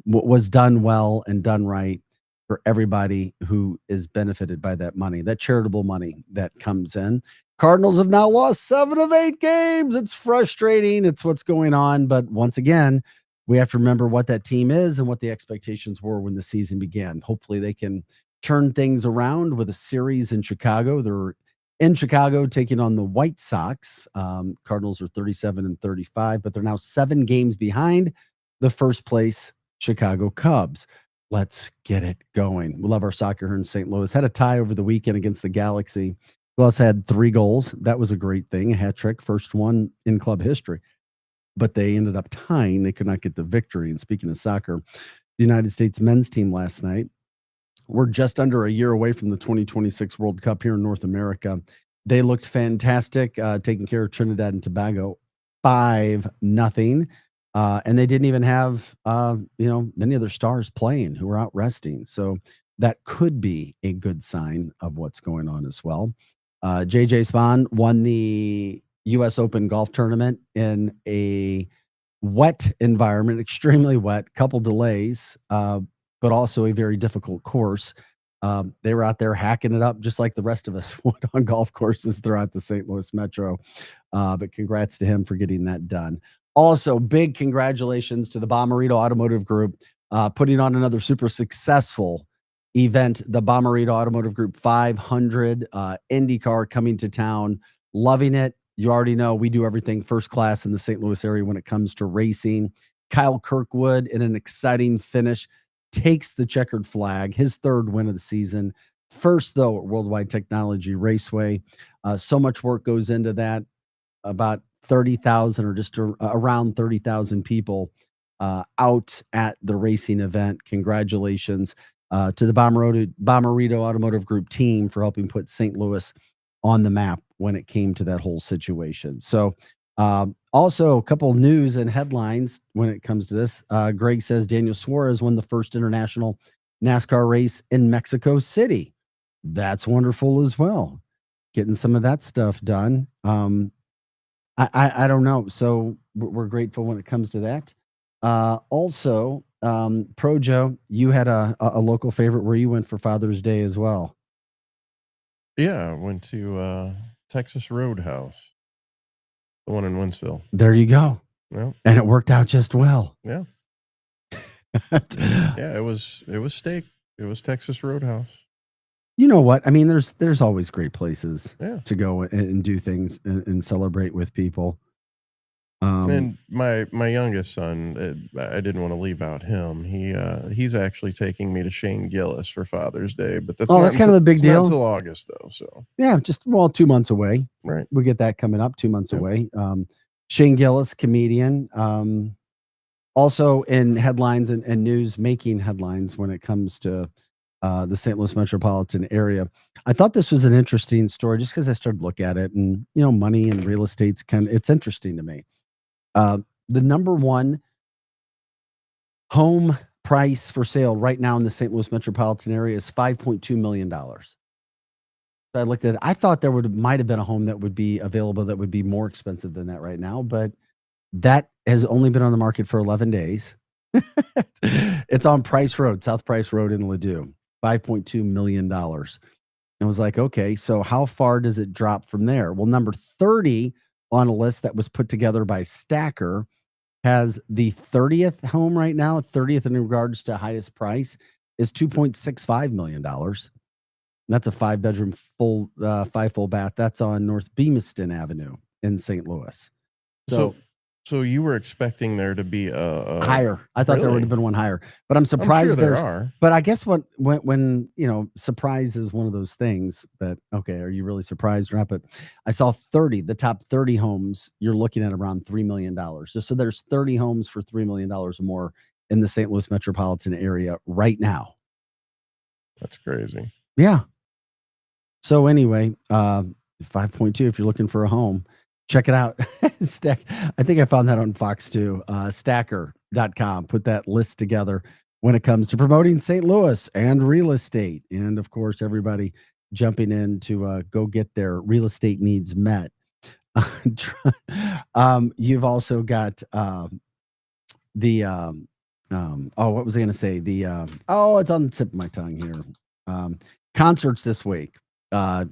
was done well and done right for everybody who is benefited by that money, that charitable money that comes in. Cardinals have now lost 7 of 8 games. It's frustrating. It's what's going on. But once again, we have to remember what that team is and what the expectations were when the season began. Hopefully they can turn things around with a series in Chicago. They're in Chicago taking on the White Sox. Cardinals are 37-35, but they're now 7 games behind the first place Chicago Cubs. Let's get it going. We love our soccer here in St. Louis. Had a tie over the weekend against the Galaxy. We also had 3 goals. That was a great thing. A hat trick, first one in club history. But they ended up tying. They could not get the victory. And speaking of soccer, the United States men's team last night, we're just under a year away from the 2026 World Cup here in North America. They looked fantastic, taking care of Trinidad and Tobago 5-0. And they didn't even have, many other stars playing who were out resting. So that could be a good sign of what's going on as well. JJ Spahn won the U.S. Open golf tournament in a wet environment, extremely wet, couple delays, but also a very difficult course. They were out there hacking it up just like the rest of us would on golf courses throughout the St. Louis Metro. But congrats to him for getting that done. Also, big congratulations to the Bommarito Automotive Group putting on another super successful event, the Bommarito Automotive Group 500 IndyCar coming to town. Loving it. You already know we do everything first class in the St. Louis area when it comes to racing. Kyle Kirkwood, in an exciting finish, takes the checkered flag, his 3rd win of the season. First, though, at Worldwide Technology Raceway. So much work goes into that. About 30,000 or just around 30,000 people out at the racing event. Congratulations to the Bommarito Automotive Group team for helping put St. Louis on the map when it came to that whole situation. So also a couple of news and headlines when it comes to this. Greg says Daniel Suarez won the first international NASCAR race in Mexico City. That's wonderful as well. Getting some of that stuff done. I don't know. So we're grateful when it comes to that. Also, Pro Joe, you had a local favorite where you went for Father's Day as well. Yeah, I went to Texas Roadhouse, the one in Winsville. There you go. Yeah. And it worked out just well. Yeah. Yeah, it was steak. It was Texas Roadhouse. You know what? I mean, there's always great places Yeah. to go and do things and celebrate with people. And my youngest son, I didn't want to leave out him. He's actually taking me to Shane Gillis for Father's Day, but that's that's kind of a big deal. Not until August though. So Yeah, just 2 months away. Right. We'll get that coming up 2 months away. Shane Gillis, comedian. Also in headlines and news, making headlines when it comes to the St. Louis metropolitan area. I thought this was an interesting story just because I started to look at it, and money and real estate's it's interesting to me. The number one Home price for sale right now in the St. Louis metropolitan area is $5.2 million. So I looked at it. I thought there might have been a home that would be available that would be more expensive than that right now, but that has only been on the market for 11 days. It's on Price Road, South Price Road in Ladue, $5.2 million. I was like, okay, so how far does it drop from there? Well, number 30 on a list that was put together by Stacker has the 30th home right now. 30th in regards to highest price is $2.65 million. That's a 5-bedroom full 5 full bath. That's on North Beamiston Avenue in St. Louis. So you were expecting there to be a higher. I thought there would have been one higher, but I'm surprised sure there are. But I guess when surprise is one of those things that, okay, are you really surprised or not? But I saw the top 30 homes, you're looking at around $3 million. So there's 30 homes for $3 million or more in the St. Louis metropolitan area right now. That's crazy. Yeah. So anyway, 5.2, if you're looking for a home, check it out. I think I found that on Fox too. Stacker.com put that list together when it comes to promoting St. Louis and real estate. And of course, everybody jumping in to go get their real estate needs met. You've also got what was I going to say? It's on the tip of my tongue here. Concerts this week.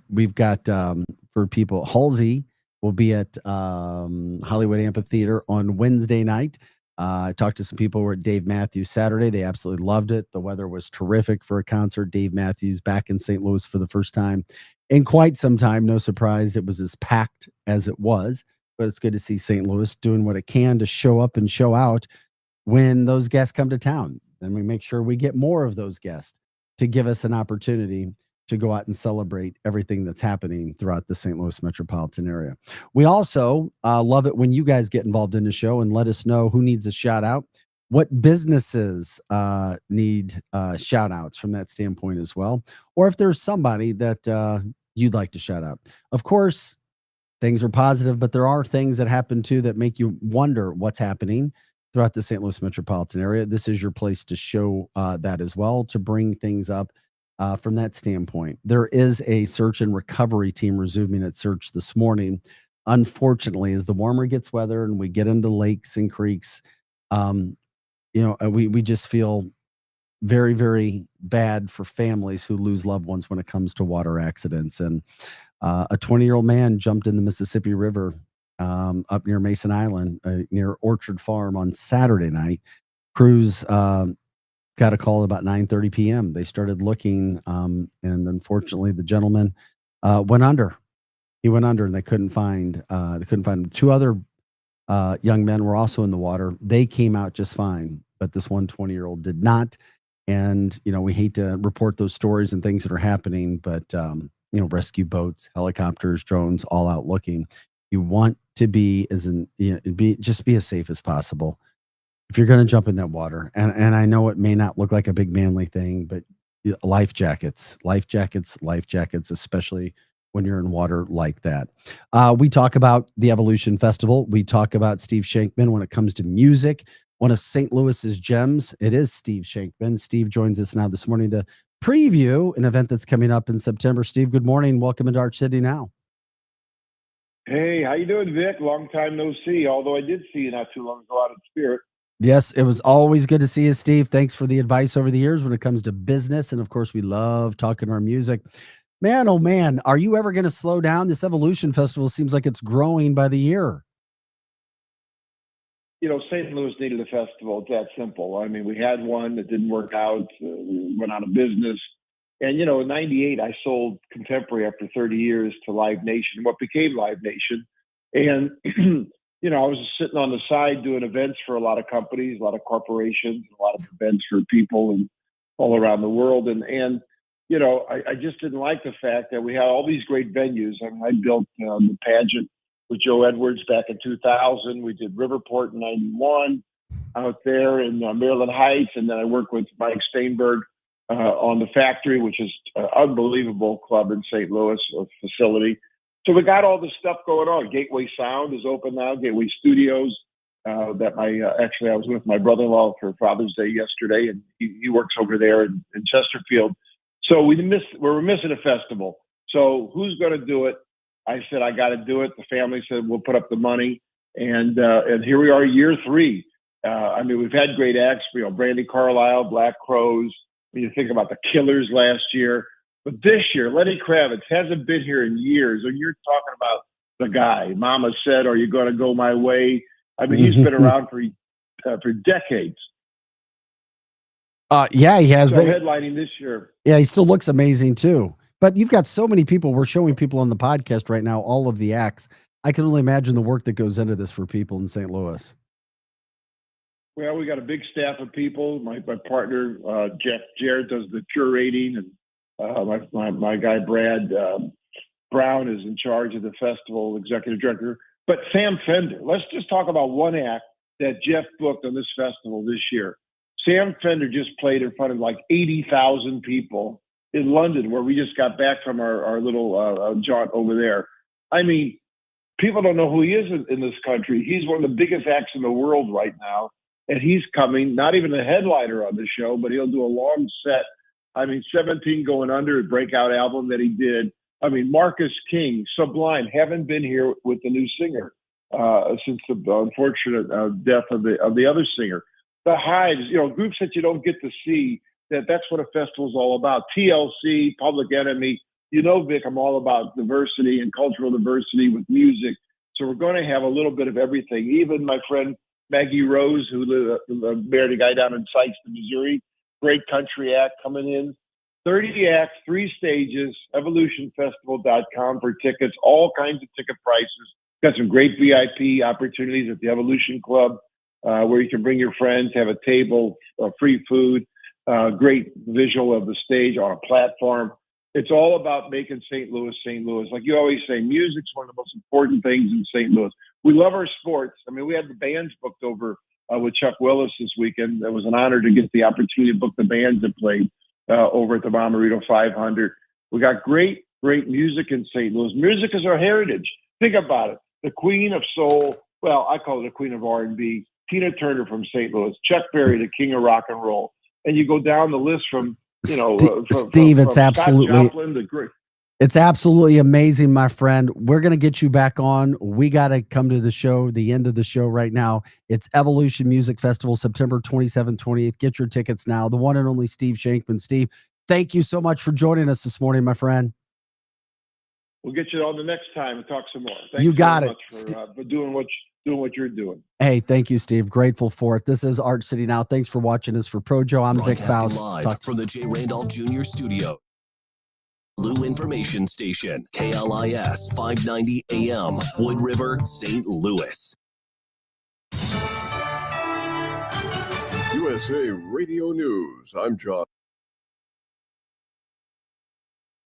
We've got for people, Halsey will be at Hollywood Amphitheater on Wednesday night. I talked to some people who were at Dave Matthews Saturday. They absolutely loved it. The weather was terrific for a concert. Dave Matthews back in St. Louis for the first time in quite some time. No surprise it was as packed as it was, but it's good to see St. Louis doing what it can to show up and show out when those guests come to town. Then we make sure we get more of those guests to give us an opportunity to go out and celebrate everything that's happening throughout the St. Louis metropolitan area. We also love it when you guys get involved in the show and let us know who needs a shout out, what businesses need shout outs from that standpoint as well, or if there's somebody that you'd like to shout out. Of course, things are positive, but there are things that happen too that make you wonder what's happening throughout the St. Louis metropolitan area. This is your place to show that as well, to bring things up from that standpoint. There is a search and recovery team resuming its search this morning. Unfortunately, as the warmer gets weather and we get into lakes and creeks, we just feel very, very bad for families who lose loved ones when it comes to water accidents. And a 20-year-old man jumped in the Mississippi River up near Mason Island, near Orchard Farm on Saturday night. Crews got a call at about 9:30 p.m. They started looking, and unfortunately, the gentleman went under. He went under, and they couldn't find him. 2 other young men were also in the water. They came out just fine, but this one 20-year-old did not. And we hate to report those stories and things that are happening, but rescue boats, helicopters, drones, all out looking. You want to be be as safe as possible if you're going to jump in that water. And I know it may not look like a big manly thing, but life jackets, especially when you're in water like that. We talk about the Evolution Festival. We talk about Steve Shankman when it comes to music. One of St. Louis's gems, it is Steve Shankman. Steve joins us now this morning to preview an event that's coming up in September. Steve, good morning. Welcome into Arch City Now. Hey, how you doing, Vic? Long time no see, although I did see you not too long ago out in spirit. Yes, it was always good to see you, Steve. Thanks for the advice over the years when it comes to business. And of course, we love talking our music. Man, oh man, are you ever going to slow down? This Evolution Festival seems like it's growing by the year. St. Louis needed a festival. It's that simple. I mean, we had one that didn't work out. We went out of business. And, in 98, I sold Contemporary after 30 years to Live Nation, what became Live Nation. And, I was just sitting on the side doing events for a lot of companies, a lot of corporations, a lot of events for people and all around the world. And I just didn't like the fact that we had all these great venues. I mean, I built the pageant with Joe Edwards back in 2000. We did Riverport in 91 out there in Maryland Heights. And then I worked with Mike Steinberg on the Factory, which is an unbelievable club in St. Louis, a facility. So we got all this stuff going on. Gateway Sound is open now, Gateway Studios. that actually I was with my brother-in-law for Father's Day yesterday, and he works over there in Chesterfield. So we're missing a festival. So who's going to do it? I said, I got to do it. The family said, we'll put up the money. And here we are, year 3. I mean, we've had great acts, Brandy Carlisle, Black Crowes. When you think about the Killers last year, but this year, Lenny Kravitz hasn't been here in years. And you're talking about the guy, Mama Said, Are You Going to Go My Way? I mean, he's been around for decades. Yeah, he has been headlining this year. Yeah, he still looks amazing too. But you've got so many people. We're showing people on the podcast right now all of the acts. I can only imagine the work that goes into this for people in St. Louis. Well, we got a big staff of people. My partner, Jeff Jarrett, does the curating, and my guy, Brad Brown, is in charge of the festival, executive director. But Sam Fender, let's just talk about one act that Jeff booked on this festival this year. Sam Fender just played in front of like 80,000 people in London, where we just got back from our little jaunt over there. I mean, people don't know who he is in this country. He's one of the biggest acts in the world right now. And he's coming, not even a headliner on the show, but he'll do a long set. I mean, 17 Going Under, a breakout album that he did. I mean, Marcus King, Sublime, haven't been here with the new singer since the unfortunate death of the other singer. The Hives, groups that you don't get to see, that's what a festival is all about. TLC, Public Enemy. Vic, I'm all about diversity and cultural diversity with music. So we're going to have a little bit of everything. Even my friend Maggie Rose, who married a guy down in Sikeston, Missouri, great country act coming in. 30 acts, 3 stages, evolutionfestival.com for tickets, all kinds of ticket prices. Got some great VIP opportunities at the Evolution Club, where you can bring your friends, have a table, free food, great visual of the stage on a platform. It's all about making St. Louis, St. Louis. Like you always say, music's one of the most important things in St. Louis. We love our sports. I mean, we had the bands booked over with Chuck Willis this weekend. It was an honor to get the opportunity to book the bands that played over at the Bomarito 500. We got great music in St. Louis. Music is our heritage. Think about it. The Queen of Soul, well, I call it the Queen of R&B, Tina Turner from St. Louis, Chuck Berry, the King of Rock and Roll. And you go down the list from, Steve, it's absolutely, it's absolutely amazing, my friend. We're going to get you back on. We got to come to the show, the end of the show right now. It's Evolution Music Festival, September 27th, 28th. Get your tickets now. The one and only Steve Shankman. Steve, thank you so much for joining us this morning, my friend. We'll get you on the next time and talk some more. Thanks you got so it. much for doing what you're doing. Hey, thank you, Steve. Grateful for it. This is Art City Now. Thanks for watching us. For Projo, I'm Vic Faust. Live from the J. Randolph Jr. Studio. Lou Information Station, KLIS 590 AM, Wood River, St. Louis. USA Radio News. I'm John.